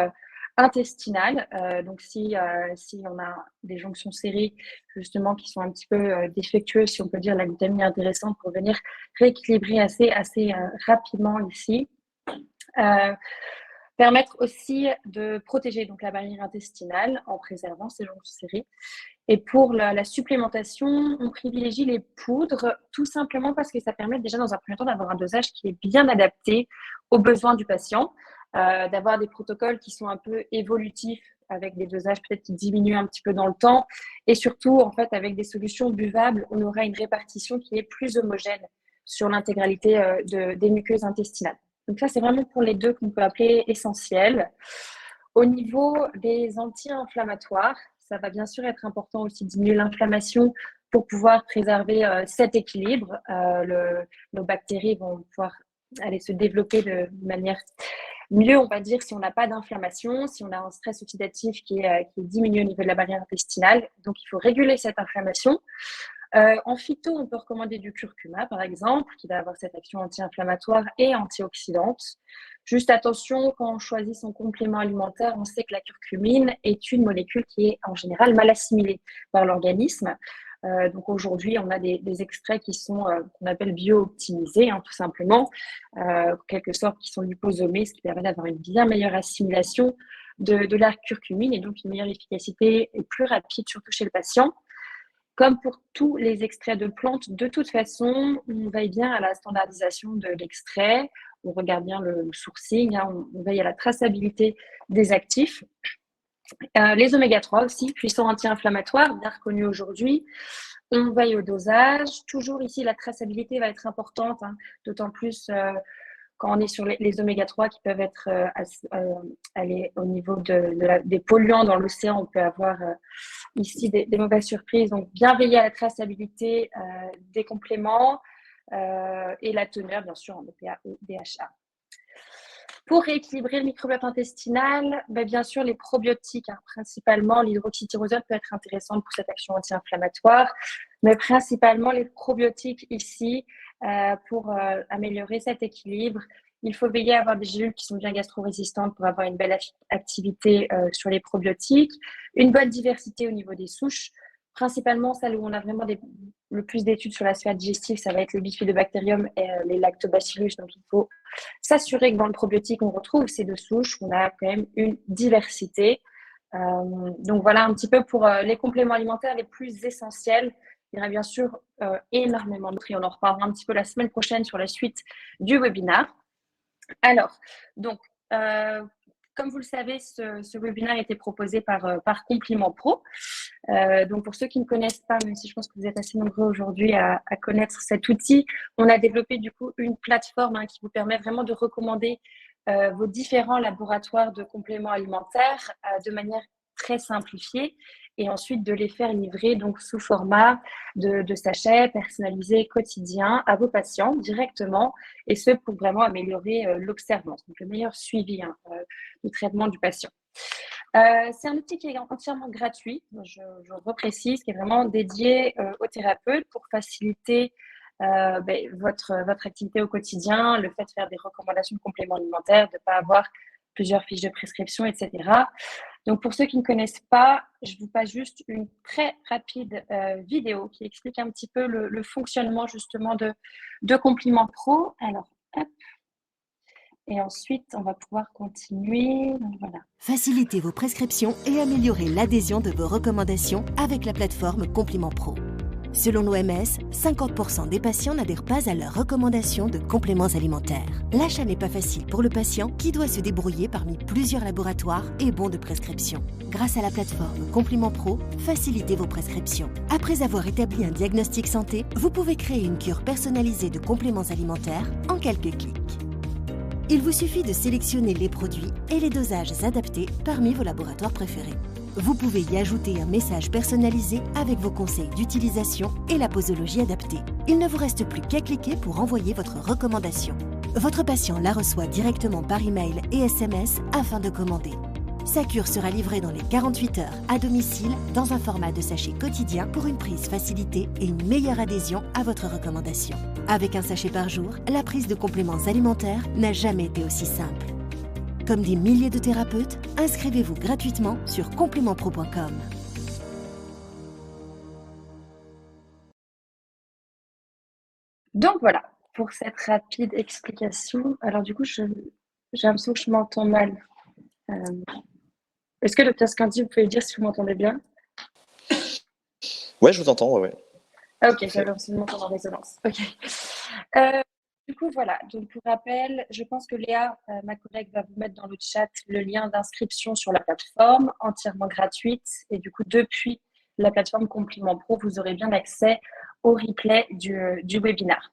intestinale. Donc, si on a des jonctions serrées, justement, qui sont un petit peu défectueuses, si on peut dire, la glutamine est intéressante pour venir rééquilibrer assez rapidement ici. Permettre aussi de protéger donc la barrière intestinale en préservant ces jonctions serrées. Et pour la supplémentation, on privilégie les poudres, tout simplement parce que ça permet déjà dans un premier temps d'avoir un dosage qui est bien adapté aux besoins du patient. d'avoir des protocoles qui sont un peu évolutifs, avec des dosages peut-être qui diminuent un petit peu dans le temps, et surtout, en fait, avec des solutions buvables, on aura une répartition qui est plus homogène sur l'intégralité des muqueuses intestinales. Donc ça, c'est vraiment pour les deux qu'on peut appeler essentiels. Au niveau des anti-inflammatoires, ça va bien sûr être important aussi de diminuer l'inflammation pour pouvoir préserver cet équilibre. Nos bactéries vont pouvoir aller se développer de manière mieux, on va dire, si on n'a pas d'inflammation, si on a un stress oxydatif qui est diminué au niveau de la barrière intestinale. Donc, il faut réguler cette inflammation. En phyto, on peut recommander du curcuma, par exemple, qui va avoir cette action anti-inflammatoire et antioxydante. Juste attention, quand on choisit son complément alimentaire, on sait que la curcumine est une molécule qui est en général mal assimilée par l'organisme. Donc aujourd'hui, on a des extraits qui sont qu'on appelle bio-optimisés, tout simplement, en quelque sorte, qui sont liposomés, ce qui permet d'avoir une bien meilleure assimilation de la curcumine et donc une meilleure efficacité et plus rapide, surtout chez le patient. Comme pour tous les extraits de plantes, de toute façon, on veille bien à la standardisation de l'extrait, on regarde bien le sourcing, on veille à la traçabilité des actifs. Les oméga-3 aussi, puissants anti-inflammatoires, bien reconnus aujourd'hui. On veille au dosage. Toujours ici, la traçabilité va être importante, d'autant plus quand on est sur les oméga-3 qui peuvent être aller au niveau des polluants dans l'océan. On peut avoir ici des mauvaises surprises. Donc, bien veiller à la traçabilité des compléments et la teneur, bien sûr, en EPA et DHA. Pour rééquilibrer le microbiote intestinal, bien sûr, les probiotiques, principalement l'hydroxytyrosol peut être intéressante pour cette action anti-inflammatoire, mais principalement les probiotiques ici pour améliorer cet équilibre. Il faut veiller à avoir des gélules qui sont bien gastro-résistantes pour avoir une belle activité sur les probiotiques, une bonne diversité au niveau des souches. Principalement, celle où on a vraiment le plus d'études sur la sphère digestive, ça va être le bifidobacterium et les lactobacillus. Donc, il faut s'assurer que dans le probiotique, on retrouve ces deux souches, qu'on a quand même une diversité. Donc, voilà un petit peu pour les compléments alimentaires les plus essentiels. Il y en a bien sûr énormément d'autres et on en reparlera un petit peu la semaine prochaine sur la suite du webinaire. Alors, donc, comme vous le savez, ce webinaire a été proposé par Compliment Pro. Donc, pour ceux qui ne connaissent pas, même si je pense que vous êtes assez nombreux aujourd'hui à connaître cet outil, on a développé du coup une plateforme qui vous permet vraiment de recommander vos différents laboratoires de compléments alimentaires de manière très simplifiée et ensuite de les faire livrer donc sous format de sachets personnalisés quotidiens à vos patients directement, et ce pour vraiment améliorer l'observance, donc le meilleur suivi du traitement du patient. C'est un outil qui est entièrement gratuit, je reprécise, qui est vraiment dédié aux thérapeutes pour faciliter votre activité au quotidien, le fait de faire des recommandations de compléments alimentaires, de ne pas avoir plusieurs fiches de prescription, etc. Donc, pour ceux qui ne connaissent pas, je vous passe juste une très rapide vidéo qui explique un petit peu le fonctionnement justement de Compliment Pro. Alors, hop. Et ensuite, on va pouvoir continuer. Donc, voilà. Facilitez vos prescriptions et améliorez l'adhésion de vos recommandations avec la plateforme Compliment Pro. Selon l'OMS, 50% des patients n'adhèrent pas à leurs recommandations de compléments alimentaires. L'achat n'est pas facile pour le patient qui doit se débrouiller parmi plusieurs laboratoires et bons de prescription. Grâce à la plateforme Compliment Pro, facilitez vos prescriptions. Après avoir établi un diagnostic santé, vous pouvez créer une cure personnalisée de compléments alimentaires en quelques clics. Il vous suffit de sélectionner les produits et les dosages adaptés parmi vos laboratoires préférés. Vous pouvez y ajouter un message personnalisé avec vos conseils d'utilisation et la posologie adaptée. Il ne vous reste plus qu'à cliquer pour envoyer votre recommandation. Votre patient la reçoit directement par email et SMS afin de commander. Sa cure sera livrée dans les 48 heures à domicile dans un format de sachet quotidien pour une prise facilitée et une meilleure adhésion à votre recommandation. Avec un sachet par jour, la prise de compléments alimentaires n'a jamais été aussi simple. Comme des milliers de thérapeutes, inscrivez-vous gratuitement sur complimentpro.com. Donc voilà, pour cette rapide explication. Alors du coup, j'ai l'impression que je m'entends mal. Est-ce que Dr Scandi, vous pouvez dire si vous m'entendez bien? Ouais, je vous entends, ouais. Ah, ok, j'avais l'impression de m'entendre en résonance. Ok. du coup, voilà. Donc, pour rappel, je pense que Léa, ma collègue, va vous mettre dans le chat le lien d'inscription sur la plateforme, entièrement gratuite. Et du coup, depuis la plateforme Compliment Pro, vous aurez bien accès au replay du webinaire.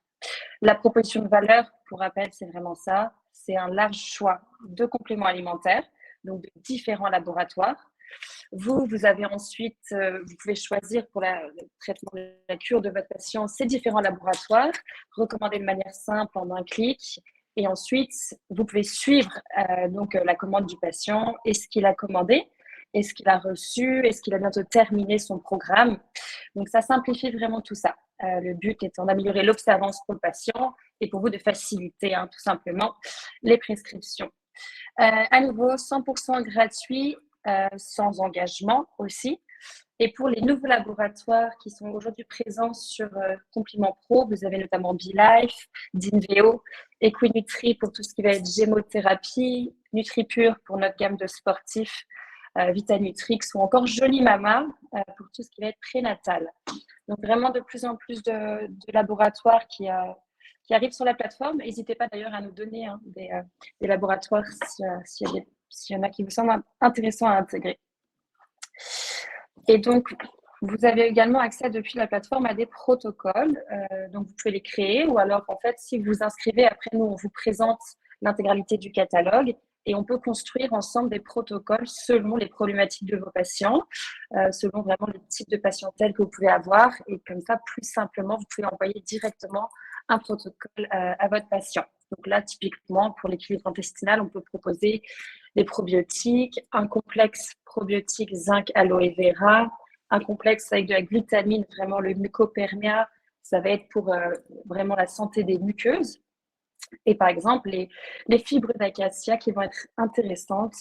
La proposition de valeur, pour rappel, c'est vraiment ça. C'est un large choix de compléments alimentaires, donc de différents laboratoires. Vous avez ensuite, vous pouvez choisir pour le traitement de la cure de votre patient ces différents laboratoires, recommandés de manière simple en un clic. Et ensuite, vous pouvez suivre donc la commande du patient et ce qu'il a commandé, est-ce qu'il a reçu, est-ce qu'il a bientôt terminé son programme. Donc, ça simplifie vraiment tout ça. Le but étant d'améliorer l'observance pour le patient et pour vous de faciliter tout simplement les prescriptions. À nouveau, 100% gratuit, sans engagement aussi. Et pour les nouveaux laboratoires qui sont aujourd'hui présents sur Compliment Pro, vous avez notamment BeLife, Dinveo, Equinutri pour tout ce qui va être gémothérapie, NutriPure pour notre gamme de sportifs, Vitanutrix ou encore Jolie Mama pour tout ce qui va être prénatal. Donc vraiment de plus en plus de laboratoires qui arrivent sur la plateforme. N'hésitez pas d'ailleurs à nous donner des laboratoires s'il y en a qui vous semblent intéressants à intégrer. Et donc, vous avez également accès depuis la plateforme à des protocoles. Donc, vous pouvez les créer ou alors, en fait, si vous vous inscrivez, après, nous, on vous présente l'intégralité du catalogue et on peut construire ensemble des protocoles selon les problématiques de vos patients, selon vraiment le type de patientèle que vous pouvez avoir. Et comme ça, plus simplement, vous pouvez envoyer directement un protocole à votre patient. Donc là, typiquement, pour l'équilibre intestinal, on peut proposer des probiotiques, un complexe probiotique zinc aloe vera, un complexe avec de la glutamine, vraiment le mucopermia, ça va être pour vraiment la santé des muqueuses. Et par exemple, les fibres d'acacia qui vont être intéressantes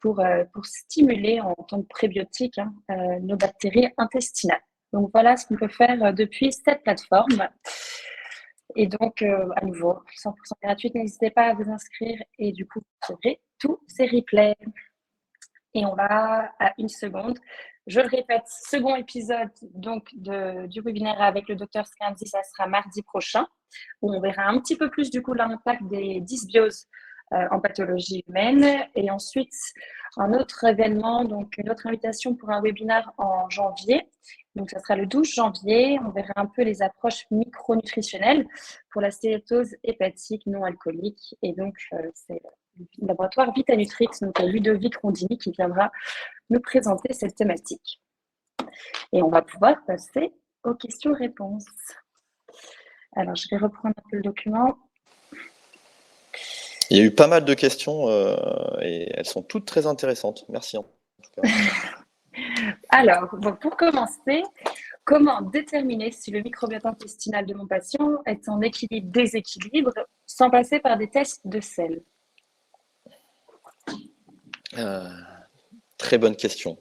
pour stimuler en tant que prébiotique nos bactéries intestinales. Donc voilà ce qu'on peut faire depuis cette plateforme. Et donc, à nouveau, 100% gratuite, n'hésitez pas à vous inscrire et du coup, vous aurez tous ces replays. Et on va à 1 seconde. Je le répète, second épisode donc, du webinaire avec le docteur Scanzi, ça sera mardi prochain, où on verra un petit peu plus du coup l'impact des dysbioses en pathologie humaine. Et ensuite, un autre événement, donc une autre invitation pour un webinaire en janvier. Donc, ça sera le 12 janvier. On verra un peu les approches micronutritionnelles pour la stéatose hépatique non alcoolique. Et donc, c'est le laboratoire Vitanutrix, donc Ludovic Rondini, qui viendra nous présenter cette thématique. Et on va pouvoir passer aux questions-réponses. Alors, je vais reprendre un peu le document. Il y a eu pas mal de questions et elles sont toutes très intéressantes. Merci en tout cas. Alors, bon, pour commencer, comment déterminer si le microbiote intestinal de mon patient est en équilibre-déséquilibre sans passer par des tests de sel? Très bonne question.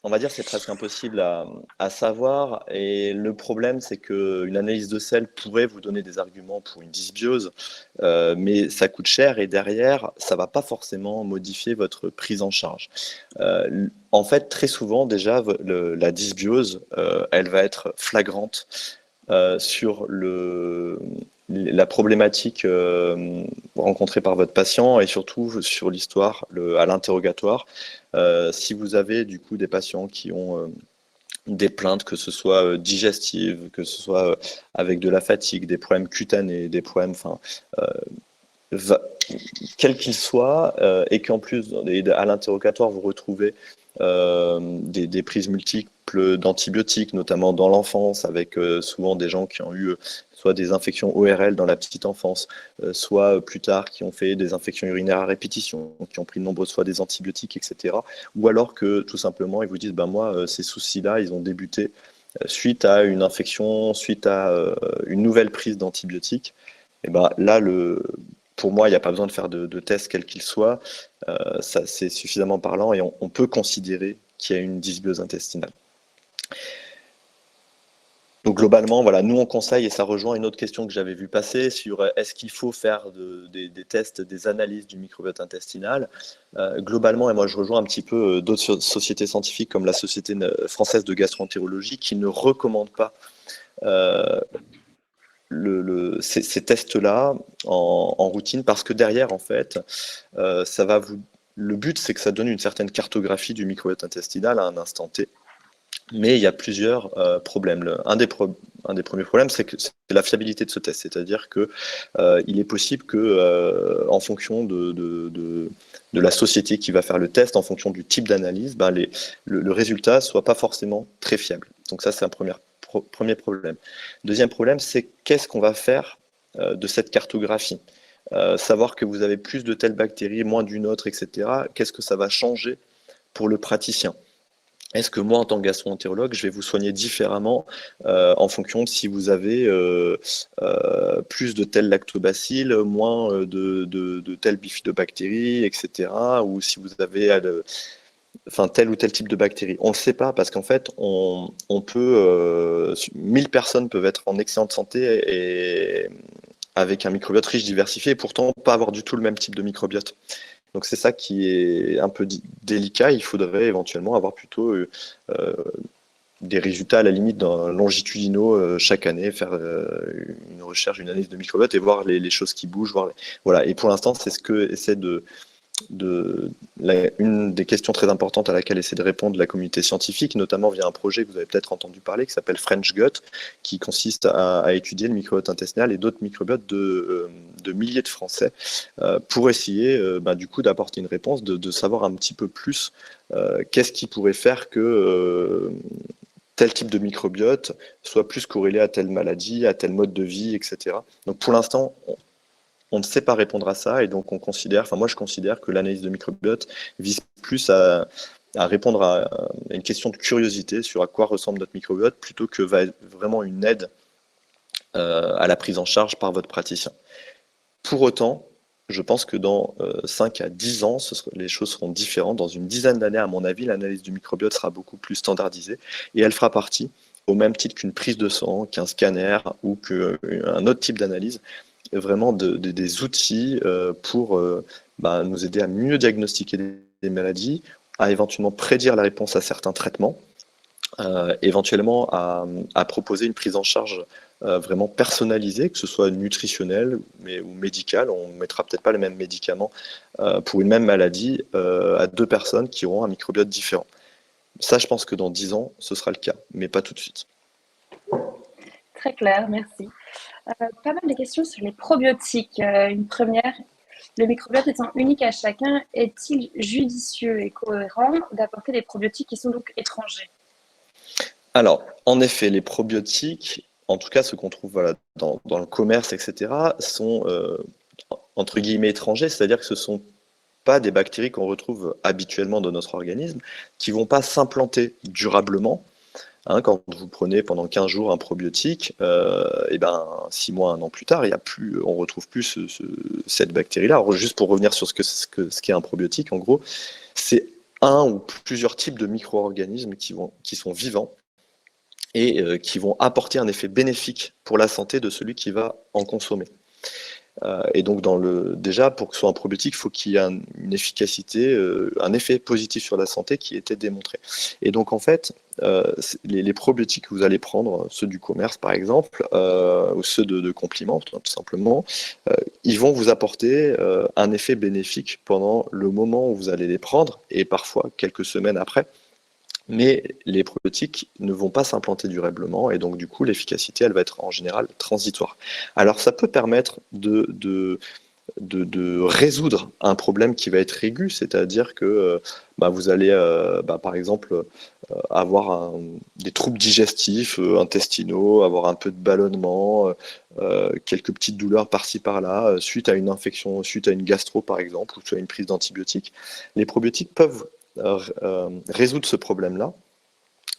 On va dire c'est presque impossible à savoir, et le problème c'est qu'une analyse de sel pourrait vous donner des arguments pour une dysbiose, mais ça coûte cher et derrière ça va pas forcément modifier votre prise en charge. En fait, très souvent déjà la dysbiose elle va être flagrante sur la problématique rencontrée par votre patient et surtout sur l'histoire à l'interrogatoire. Si vous avez du coup des patients qui ont des plaintes, que ce soit digestives, que ce soit avec de la fatigue, des problèmes cutanés, des problèmes, quels qu'ils soient, et qu'en plus à l'interrogatoire vous retrouvez des prises multiples d'antibiotiques, notamment dans l'enfance, avec souvent des gens qui ont eu soit des infections ORL dans la petite enfance, soit plus tard qui ont fait des infections urinaires à répétition, qui ont pris de nombreuses fois des antibiotiques, etc. Ou alors que tout simplement ils vous disent moi ces soucis-là ils ont débuté suite à une infection, suite à une nouvelle prise d'antibiotiques. Et là pour moi, il n'y a pas besoin de faire de tests quels qu'ils soient. Ça, c'est suffisamment parlant et on peut considérer qu'il y a une dysbiose intestinale. Donc globalement, voilà, nous on conseille, et ça rejoint une autre question que j'avais vu passer sur est-ce qu'il faut faire des tests, des analyses du microbiote intestinal. Globalement, et moi je rejoins un petit peu d'autres sociétés scientifiques comme la Société française de gastroentérologie qui ne recommandent pas ces tests-là en routine, parce que derrière, en fait, le but, c'est que ça donne une certaine cartographie du microbiote intestinal à un instant T. Mais il y a plusieurs problèmes. Un des premiers problèmes, c'est la fiabilité de ce test. C'est-à-dire que il est possible que, en fonction de la société qui va faire le test, en fonction du type d'analyse, le résultat soit pas forcément très fiable. Donc ça, c'est un premier problème. Deuxième problème, c'est qu'est-ce qu'on va faire de cette cartographie. Savoir que vous avez plus de telle bactérie, moins d'une autre, etc. Qu'est-ce que ça va changer pour le praticien? Est-ce que moi, en tant que gastro-entérologue, je vais vous soigner différemment en fonction de si vous avez plus de tel lactobacille, moins de tel bifidobactérie, etc. Ou si vous avez tel ou tel type de bactérie. On ne le sait pas parce qu'en fait, 1000 personnes peuvent être en excellente santé et avec un microbiote riche, diversifié, et pourtant pas avoir du tout le même type de microbiote. Donc c'est ça qui est un peu délicat. Il faudrait éventuellement avoir plutôt des résultats à la limite longitudinaux chaque année, faire une recherche, une analyse de microbiote et voir les choses qui bougent. Voilà. Et pour l'instant, c'est ce que essaie une des questions très importantes à laquelle essaie de répondre la communauté scientifique, notamment via un projet que vous avez peut-être entendu parler, qui s'appelle French Gut, qui consiste à étudier le microbiote intestinal et d'autres microbiotes de milliers de Français pour essayer du coup d'apporter une réponse, de savoir un petit peu plus qu'est-ce qui pourrait faire que tel type de microbiote soit plus corrélé à telle maladie, à tel mode de vie, etc. Donc pour l'instant, on ne sait pas répondre à ça, et donc moi je considère que l'analyse de microbiote vise plus à répondre à une question de curiosité sur à quoi ressemble notre microbiote, plutôt que vraiment une aide à la prise en charge par votre praticien. Pour autant, je pense que dans 5 à 10 ans, les choses seront différentes. Dans une dizaine d'années, à mon avis, l'analyse du microbiote sera beaucoup plus standardisée, et elle fera partie, au même titre qu'une prise de sang, qu'un scanner ou qu'un autre type d'analyse, vraiment des outils pour nous aider à mieux diagnostiquer des maladies, à éventuellement prédire la réponse à certains traitements, éventuellement à proposer une prise en charge vraiment personnalisée, que ce soit nutritionnelle ou médicale. On ne mettra peut-être pas les mêmes médicaments pour une même maladie à 2 personnes qui auront un microbiote différent. Ça, je pense que dans 10 ans, ce sera le cas, mais pas tout de suite. Très clair, merci. Pas mal de questions sur les probiotiques. Une première, le microbiote étant unique à chacun, est-il judicieux et cohérent d'apporter des probiotiques qui sont donc étrangers? Alors, en effet, les probiotiques, en tout cas ceux qu'on trouve dans le commerce, etc., sont entre guillemets étrangers, c'est-à-dire que ce ne sont pas des bactéries qu'on retrouve habituellement dans notre organisme, qui ne vont pas s'implanter durablement. Quand vous prenez pendant 15 jours un probiotique, 6 mois, 1 an plus tard, on ne retrouve plus cette bactérie-là. Alors, juste pour revenir sur ce qu'est un probiotique, en gros, c'est un ou plusieurs types de micro-organismes qui sont vivants et qui vont apporter un effet bénéfique pour la santé de celui qui va en consommer. Et donc, déjà, pour que ce soit un probiotique, il faut qu'il y ait une efficacité, un effet positif sur la santé qui ait été démontré. Et donc, en fait, les probiotiques que vous allez prendre, ceux du commerce par exemple, ou ceux de compléments, tout simplement, ils vont vous apporter un effet bénéfique pendant le moment où vous allez les prendre, et parfois quelques semaines après. Mais les probiotiques ne vont pas s'implanter durablement, et donc du coup l'efficacité elle va être en général transitoire. Alors ça peut permettre de résoudre un problème qui va être aigu, c'est-à-dire que vous allez par exemple avoir des troubles digestifs, intestinaux, avoir un peu de ballonnement, quelques petites douleurs par-ci par-là, suite à une infection, suite à une gastro par exemple, ou suite à une prise d'antibiotiques. Les probiotiques peuvent résoudre ce problème-là,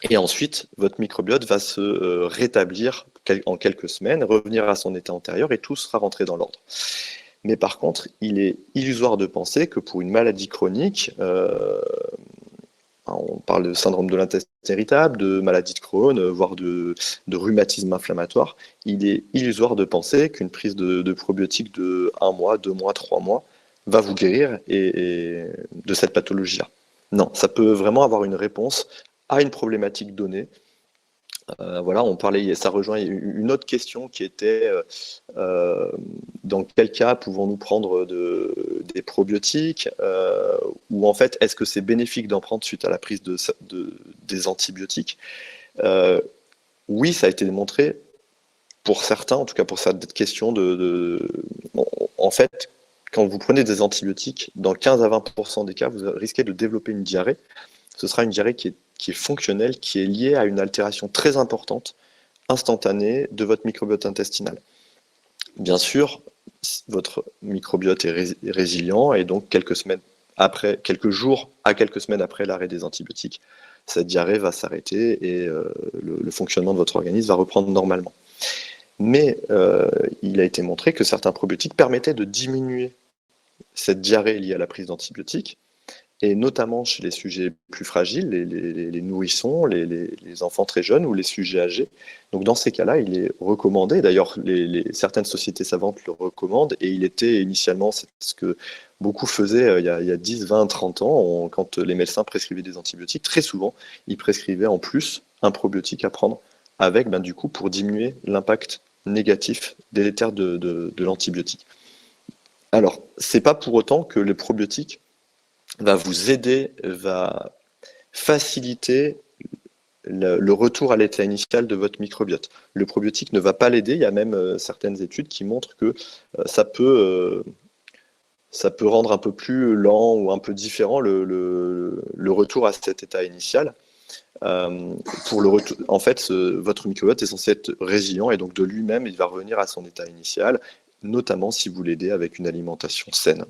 et ensuite votre microbiote va se rétablir en quelques semaines, revenir à son état antérieur, et tout sera rentré dans l'ordre. Mais par contre, il est illusoire de penser que pour une maladie chronique, on parle de syndrome de l'intestin irritable, de maladie de Crohn, voire de rhumatisme inflammatoire, il est illusoire de penser qu'une prise de probiotiques de 1 mois, 2 mois, 3 mois va vous guérir et de cette pathologie-là. Non, ça peut vraiment avoir une réponse à une problématique donnée, Voilà, on parlait, ça rejoint une autre question qui était dans quel cas pouvons-nous prendre des probiotiques ou en fait, est-ce que c'est bénéfique d'en prendre suite à la prise des antibiotiques? Oui, ça a été démontré pour certains, en tout cas pour cette question bon, en fait, quand vous prenez des antibiotiques, dans 15 à 20% des cas, vous risquez de développer une diarrhée. Ce sera une diarrhée qui est fonctionnelle, qui est liée à une altération très importante, instantanée, de votre microbiote intestinal. Bien sûr, votre microbiote est résilient et donc quelques jours à quelques semaines après l'arrêt des antibiotiques, cette diarrhée va s'arrêter et le fonctionnement de votre organisme va reprendre normalement. Mais il a été montré que certains probiotiques permettaient de diminuer cette diarrhée liée à la prise d'antibiotiques, et notamment chez les sujets plus fragiles, les nourrissons, les enfants très jeunes ou les sujets âgés. Donc dans ces cas-là, il est recommandé, d'ailleurs certaines sociétés savantes le recommandent, et il était initialement, c'est ce que beaucoup faisaient il y a 10, 20, 30 ans, quand les médecins prescrivaient des antibiotiques, très souvent, ils prescrivaient en plus un probiotique à prendre avec, du coup, pour diminuer l'impact négatif délétère de l'antibiotique. Alors, c'est pas pour autant que le probiotique va vous aider, va faciliter le retour à l'état initial de votre microbiote. Le probiotique ne va pas l'aider, il y a même certaines études qui montrent que ça peut rendre un peu plus lent ou un peu différent le retour à cet état initial. En fait, votre microbiote est censé être résilient et donc de lui-même, il va revenir à son état initial, notamment si vous l'aidez avec une alimentation saine,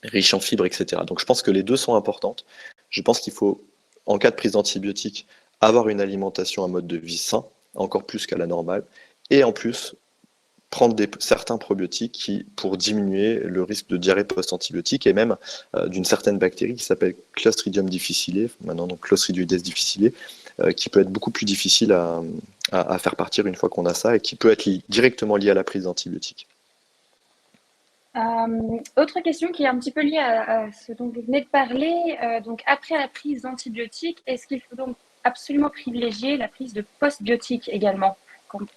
riche en fibres, etc. Donc je pense que les deux sont importantes. Je pense qu'il faut, en cas de prise d'antibiotiques, avoir une alimentation, un mode de vie sain, encore plus qu'à la normale, et en plus prendre certains probiotiques pour diminuer le risque de diarrhée post-antibiotique et même d'une certaine bactérie qui s'appelle Clostridium difficile, maintenant donc Clostridioides difficile, qui peut être beaucoup plus difficile à faire partir une fois qu'on a ça et qui peut être directement lié à la prise d'antibiotiques. Autre question qui est un petit peu liée à ce dont vous venez de parler. Donc, après la prise d'antibiotiques, est-ce qu'il faut donc absolument privilégier la prise de postbiotiques également?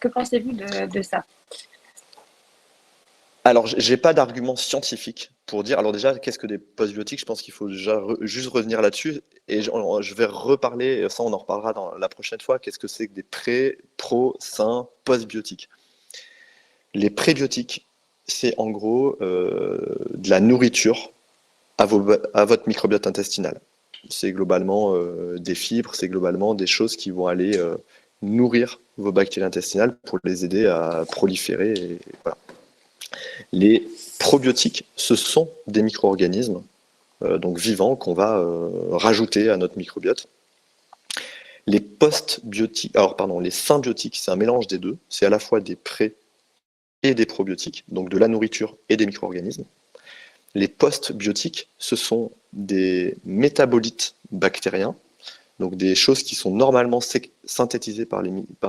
Que pensez-vous de ça? Alors, j'ai pas d'argument scientifique pour dire. Alors déjà, qu'est-ce que des postbiotiques? Je pense qu'il faut déjà juste revenir là-dessus. Et je vais reparler, ça on en reparlera la prochaine fois, qu'est-ce que c'est que des pro, sains, postbiotiques. Les prébiotiques, c'est en gros de la nourriture à votre microbiote intestinal. C'est globalement des fibres, c'est globalement des choses qui vont aller nourrir vos bactéries intestinales pour les aider à proliférer. Et voilà. Les probiotiques, ce sont des micro-organismes donc vivants qu'on va rajouter à notre microbiote. Les postbiotiques, les symbiotiques, c'est un mélange des deux. C'est à la fois des pré et des probiotiques, donc de la nourriture et des micro-organismes. Les postbiotiques, ce sont des métabolites bactériens, donc des choses qui sont normalement synthétisées par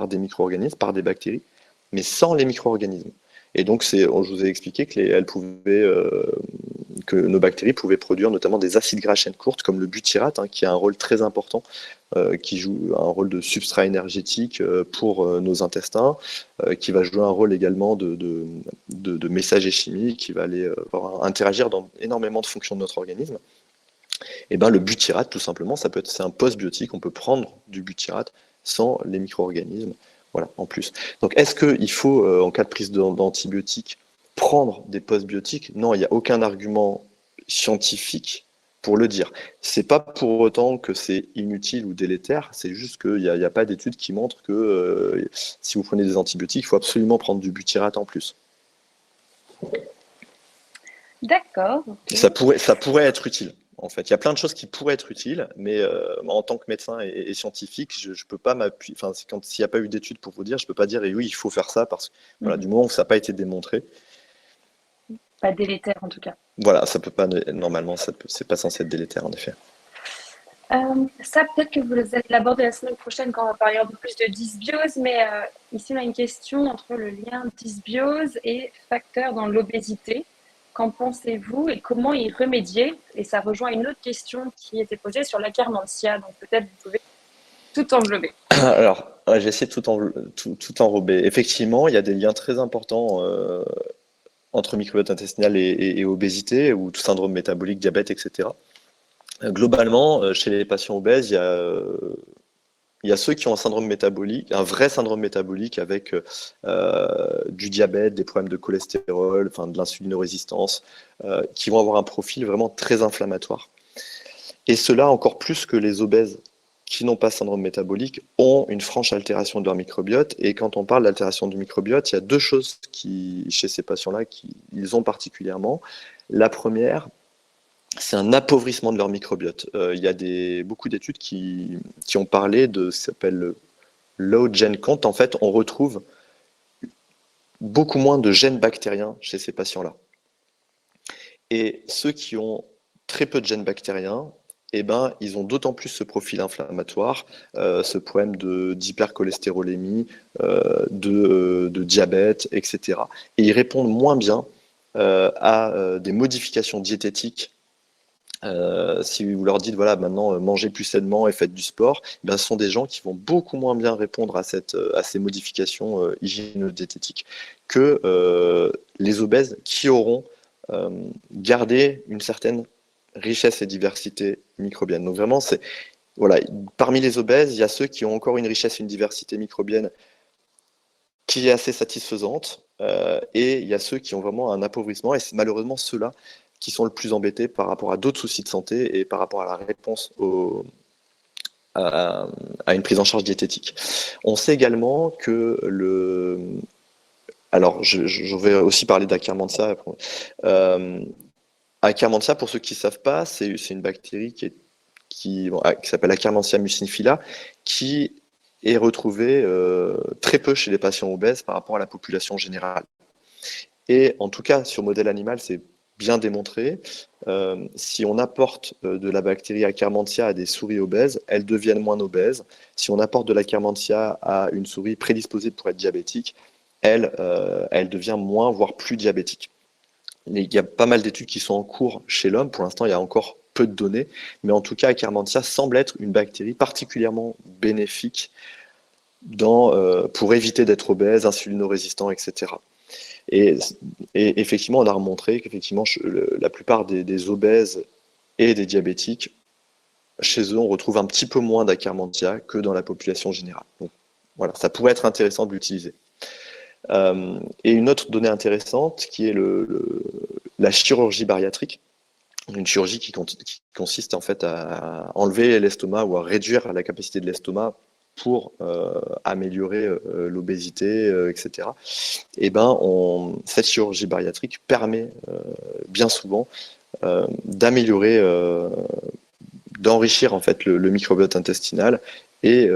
des micro-organismes, par des bactéries, mais sans les micro-organismes. Et donc, je vous ai expliqué que nos bactéries pouvaient produire notamment des acides gras à chaîne courte, comme le butyrate, qui a un rôle très important, qui joue un rôle de substrat énergétique pour nos intestins, qui va jouer un rôle également de messager chimique, qui va aller interagir dans énormément de fonctions de notre organisme. Et le butyrate, tout simplement, c'est un postbiotique. On peut prendre du butyrate sans les micro-organismes. Voilà, en plus. Donc, est-ce qu'il faut, en cas de prise d'antibiotiques, prendre des postbiotiques? Non, il n'y a aucun argument scientifique pour le dire. C'est pas pour autant que c'est inutile ou délétère, c'est juste qu'il n'y a pas d'études qui montrent que si vous prenez des antibiotiques, il faut absolument prendre du butyrate en plus. D'accord. Okay. Ça pourrait être utile. En fait, il y a plein de choses qui pourraient être utiles, mais en tant que médecin et scientifique, je ne peux pas m'appuyer. Enfin, s'il n'y a pas eu d'études pour vous dire, je ne peux pas dire oui, il faut faire ça parce que voilà, du moment où ça n'a pas été démontré. Pas délétère en tout cas. Voilà, ça peut pas. Normalement, c'est pas censé être délétère en effet. Ça, peut-être que vous allez l'aborder la semaine prochaine quand on va parler un peu plus de dysbiose, mais ici on a une question entre le lien dysbiose et facteur dans l'obésité. Qu'en pensez-vous et comment y remédier? Et ça rejoint une autre question qui était posée sur l'Akkermansia, donc peut-être vous pouvez tout englober. Alors, Ouais, j'ai essayé de tout enrober. Effectivement, il y a des liens très importants entre microbiote intestinal et obésité ou tout syndrome métabolique, diabète, etc. Globalement, chez les patients obèses, il y a ceux qui ont un syndrome métabolique, un vrai syndrome métabolique avec du diabète, des problèmes de cholestérol, enfin de l'insulinorésistance, qui vont avoir un profil vraiment très inflammatoire. Et ceux-là, encore plus que les obèses qui n'ont pas de syndrome métabolique, ont une franche altération de leur microbiote. Et quand on parle d'altération du microbiote, il y a deux choses qui, chez ces patients-là, qu'ils ont particulièrement. La première, c'est un appauvrissement de leur microbiote. Il y a beaucoup d'études qui ont parlé de ce qui s'appelle le low gen count. En fait, on retrouve beaucoup moins de gènes bactériens chez ces patients-là. Et ceux qui ont très peu de gènes bactériens, eh ben, ils ont d'autant plus ce profil inflammatoire, ce problème d'hypercholestérolémie, de diabète, etc. Et ils répondent moins bien à des modifications diététiques. Si vous leur dites, voilà, maintenant, mangez plus sainement et faites du sport, eh bien, ce sont des gens qui vont beaucoup moins bien répondre à ces modifications hygiéno-diététiques que les obèses qui auront gardé une certaine richesse et diversité microbienne. Donc vraiment, voilà, parmi les obèses, il y a ceux qui ont encore une richesse et une diversité microbienne qui est assez satisfaisante, et il y a ceux qui ont vraiment un appauvrissement, et c'est malheureusement ceux-là qui sont le plus embêtés par rapport à d'autres soucis de santé et par rapport à la réponse à une prise en charge diététique. On sait également que alors je vais aussi parler d'Akkermansia. Akkermansia, pour ceux qui ne savent pas, c'est une bactérie qui s'appelle Akkermansia muciniphylla, qui est retrouvée très peu chez les patients obèses par rapport à la population générale. Et en tout cas, sur modèle animal, c'est bien démontré. Si on apporte de la bactérie Akkermansia à des souris obèses, elles deviennent moins obèses. Si on apporte de l'Akkermansia à une souris prédisposée pour être diabétique, elle devient moins, voire plus diabétique. Il y a pas mal d'études qui sont en cours chez l'homme. Pour l'instant, il y a encore peu de données. Mais en tout cas, Akkermansia semble être une bactérie particulièrement bénéfique pour éviter d'être obèse, insulino-résistant, etc. Et effectivement, on a remontré qu'effectivement, la plupart des obèses et des diabétiques, chez eux, on retrouve un petit peu moins d'Akkermansia que dans la population générale. Donc voilà, ça pourrait être intéressant de l'utiliser. Et une autre donnée intéressante qui est la chirurgie bariatrique, une chirurgie qui consiste en fait à enlever l'estomac ou à réduire la capacité de l'estomac pour améliorer l'obésité, etc. Et cette chirurgie bariatrique permet bien souvent d'améliorer, d'enrichir en fait le microbiote intestinal et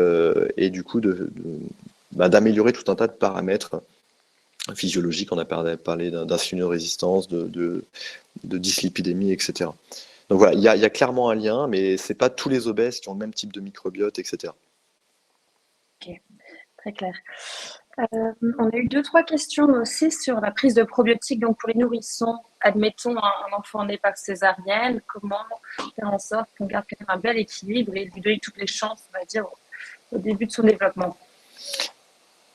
du coup d'améliorer tout un tas de paramètres physiologiques. On a parlé d'insulinorésistance, de dyslipidémie, etc. Donc voilà, il y a clairement un lien, mais c'est pas tous les obèses qui ont le même type de microbiote, etc. Ok, très clair. On a eu 2-3 questions aussi sur la prise de probiotiques. Donc pour les nourrissons, admettons un enfant né par césarienne, comment faire en sorte qu'on garde quand même un bel équilibre et lui donner toutes les chances, on va dire, au début de son développement?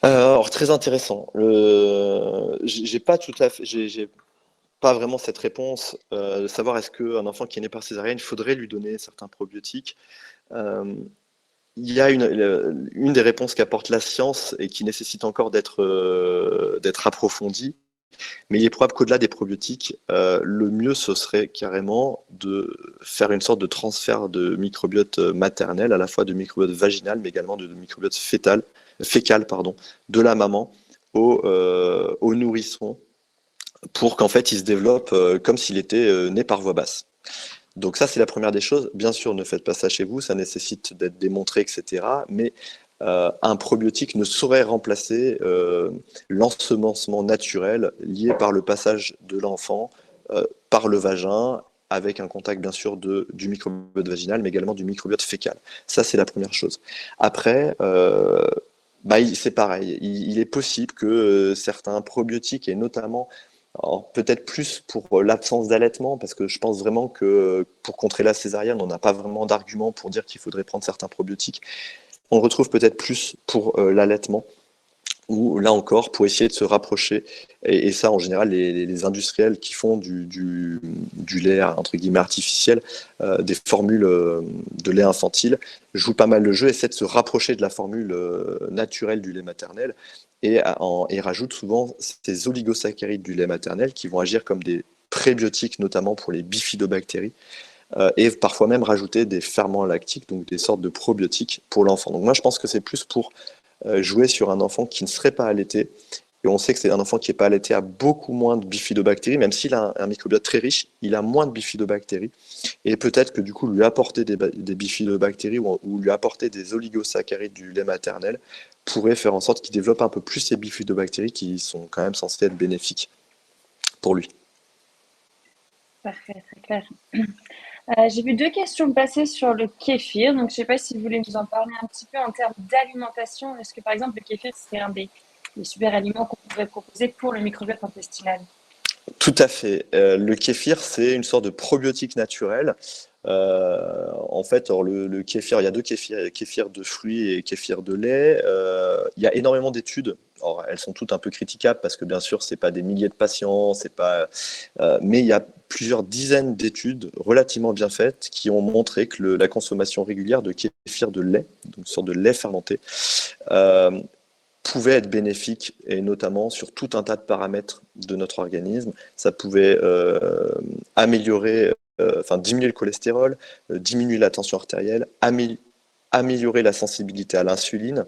Alors très intéressant. J'ai pas vraiment cette réponse de savoir est-ce qu'un enfant qui est né par césarienne, il faudrait lui donner certains probiotiques. Il y a une des réponses qu'apporte la science et qui nécessite encore d'être approfondie, mais il est probable qu'au-delà des probiotiques, le mieux ce serait carrément de faire une sorte de transfert de microbiote maternel, à la fois de microbiote vaginal, mais également de microbiote fécal, de la maman au nourrisson, pour qu'en fait il se développe comme s'il était né par voie basse. Donc ça, c'est la première des choses. Bien sûr, ne faites pas ça chez vous, ça nécessite d'être démontré, etc. Mais un probiotique ne saurait remplacer l'ensemencement naturel lié par le passage de l'enfant par le vagin, avec un contact bien sûr du microbiote vaginal, mais également du microbiote fécal. Ça, c'est la première chose. Après, c'est pareil. Il est possible que certains probiotiques, et notamment peut-être plus pour l'absence d'allaitement, parce que je pense vraiment que pour contrer la césarienne, on n'a pas vraiment d'argument pour dire qu'il faudrait prendre certains probiotiques. On le retrouve peut-être plus pour l'allaitement, ou là encore, pour essayer de se rapprocher, et ça en général, les industriels qui font du lait entre guillemets artificiel, des formules de lait infantile, jouent pas mal le jeu, essaient de se rapprocher de la formule naturelle du lait maternel, et rajoutent souvent ces oligosaccharides du lait maternel qui vont agir comme des prébiotiques, notamment pour les bifidobactéries, et parfois même rajouter des ferments lactiques, donc des sortes de probiotiques pour l'enfant. Donc moi je pense que c'est plus pour jouer sur un enfant qui ne serait pas allaité. Et on sait que c'est un enfant qui n'est pas allaité a beaucoup moins de bifidobactéries, même s'il a un microbiote très riche, il a moins de bifidobactéries. Et peut-être que du coup, lui apporter des bifidobactéries ou lui apporter des oligosaccharides du lait maternel pourrait faire en sorte qu'il développe un peu plus ces bifidobactéries qui sont quand même censées être bénéfiques pour lui. Parfait, très clair. J'ai vu deux questions passer sur le kéfir, donc je ne sais pas si vous voulez nous en parler un petit peu en termes d'alimentation. Est-ce que par exemple le kéfir serait un des super aliments qu'on pourrait proposer pour le microbiote intestinal? Tout à fait. Le kéfir, c'est une sorte de probiotique naturel. En fait, alors le kéfir, il y a deux kéfirs, il y a kéfir de fruits et kéfir de lait. Il y a énormément d'études. Alors, elles sont toutes un peu critiquables parce que bien sûr, c'est pas des milliers de patients, c'est pas, mais il y a plusieurs dizaines d'études relativement bien faites qui ont montré que la consommation régulière de kéfir de lait, donc une sorte de lait fermenté, euh, pouvait être bénéfique, et notamment sur tout un tas de paramètres de notre organisme. Ça pouvait améliorer, diminuer le cholestérol, diminuer la tension artérielle, améliorer la sensibilité à l'insuline,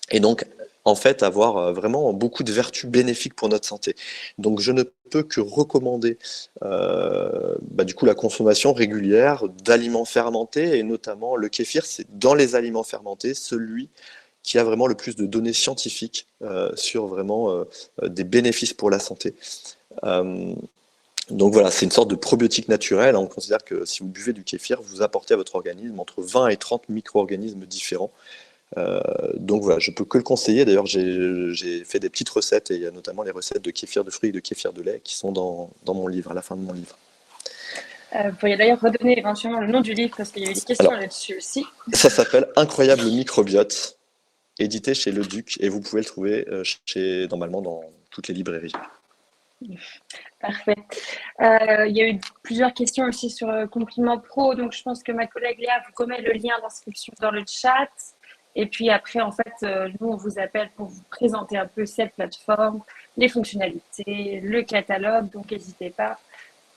et donc en fait avoir vraiment beaucoup de vertus bénéfiques pour notre santé. Donc je ne peux que recommander du coup la consommation régulière d'aliments fermentés, et notamment le kéfir, c'est dans les aliments fermentés celui qui a vraiment le plus de données scientifiques sur vraiment des bénéfices pour la santé. Donc voilà, c'est une sorte de probiotique naturel. On considère que si vous buvez du kéfir, vous apportez à votre organisme entre 20 et 30 micro-organismes différents. Donc voilà, je peux que le conseiller. D'ailleurs, j'ai fait des petites recettes, et il y a notamment les recettes de kéfir de fruits et de kéfir de lait qui sont dans mon livre, à la fin de mon livre. Vous pourriez d'ailleurs redonner éventuellement le nom du livre parce qu'il y a eu des questions là-dessus aussi. Ça s'appelle Incroyable microbiote, édité chez Le Duc, et vous pouvez le trouver normalement dans toutes les librairies. Parfait. Il y a eu plusieurs questions aussi sur Compliment Pro, donc je pense que ma collègue Léa vous remet le lien d'inscription dans le chat. Et puis après, en fait, nous, on vous appelle pour vous présenter un peu cette plateforme, les fonctionnalités, le catalogue, donc n'hésitez pas.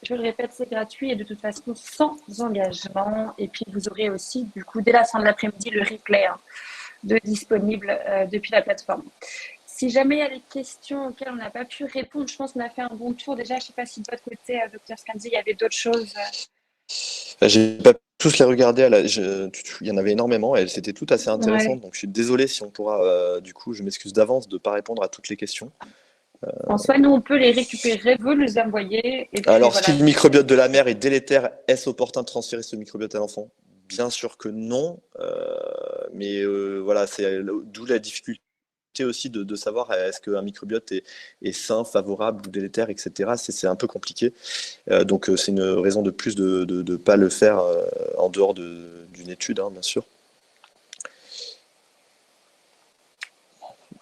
Je le répète, c'est gratuit et de toute façon sans engagement. Et puis vous aurez aussi, du coup, dès la fin de l'après-midi, le replay disponible depuis la plateforme. Si jamais il y a des questions auxquelles on n'a pas pu répondre, je pense qu'on a fait un bon tour. Déjà, je ne sais pas si de votre côté, Dr Scandi, il y avait d'autres choses. J'ai pas tous les regarder. Il y en avait énormément et c'était tout assez intéressant. Ouais. Donc je suis désolé si on pourra, du coup, je m'excuse d'avance de ne pas répondre à toutes les questions. En soi, nous, on peut les récupérer, vous les envoyer. Et puis, Alors, voilà. si le microbiote de la mère est délétère, est-ce opportun de transférer ce microbiote à l'enfant? Bien sûr que non. Mais voilà, c'est d'où la difficulté aussi de savoir est-ce qu'un microbiote est sain, favorable ou délétère, etc. C'est un peu compliqué. Donc, c'est une raison de plus de ne pas le faire en dehors d'une étude, hein, bien sûr.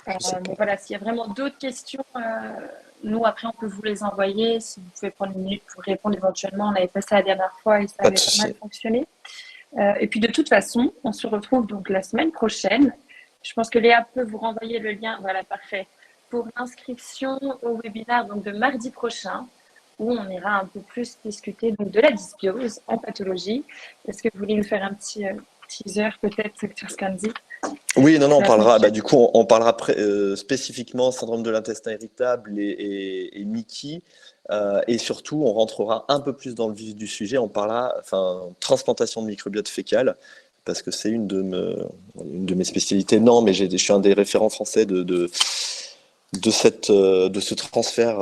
Mais voilà, s'il y a vraiment d'autres questions, nous, après, on peut vous les envoyer. Si vous pouvez prendre une minute pour répondre éventuellement, on avait fait ça la dernière fois et ça avait pas mal fonctionné. Et puis, de toute façon, on se retrouve donc la semaine prochaine. Je pense que Léa peut vous renvoyer le lien. Voilà, parfait. Pour l'inscription au webinaire donc, de mardi prochain, où on ira un peu plus discuter donc, de la dysbiose en pathologie. Est-ce que vous voulez nous faire un petit teaser peut-être, Dr Scandi? Oui, non, on parlera. Du coup, on parlera spécifiquement syndrome de l'intestin irritable et Mickey. Et surtout, on rentrera un peu plus dans le vif du sujet. On parlera, transplantation de microbiote fécal, parce que c'est une de mes spécialités. Non, mais je suis un des référents français de ce transfert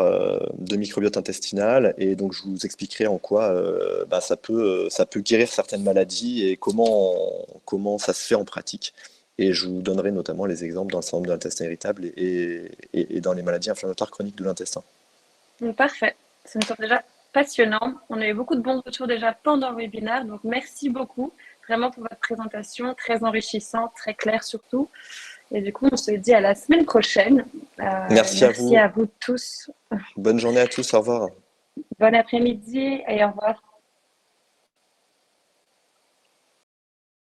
de microbiote intestinal, et donc je vous expliquerai en quoi ça peut guérir certaines maladies et comment ça se fait en pratique. Et je vous donnerai notamment les exemples dans le syndrome de l'intestin irritable et dans les maladies inflammatoires chroniques de l'intestin. Parfait, ça me semble déjà passionnant. On a eu beaucoup de bons retours déjà pendant le webinaire, donc merci beaucoup vraiment pour votre présentation, très enrichissante, très claire surtout. Et du coup, on se dit à la semaine prochaine. Merci à vous. À vous tous. Bonne journée à tous. Au revoir. Bon après-midi et au revoir.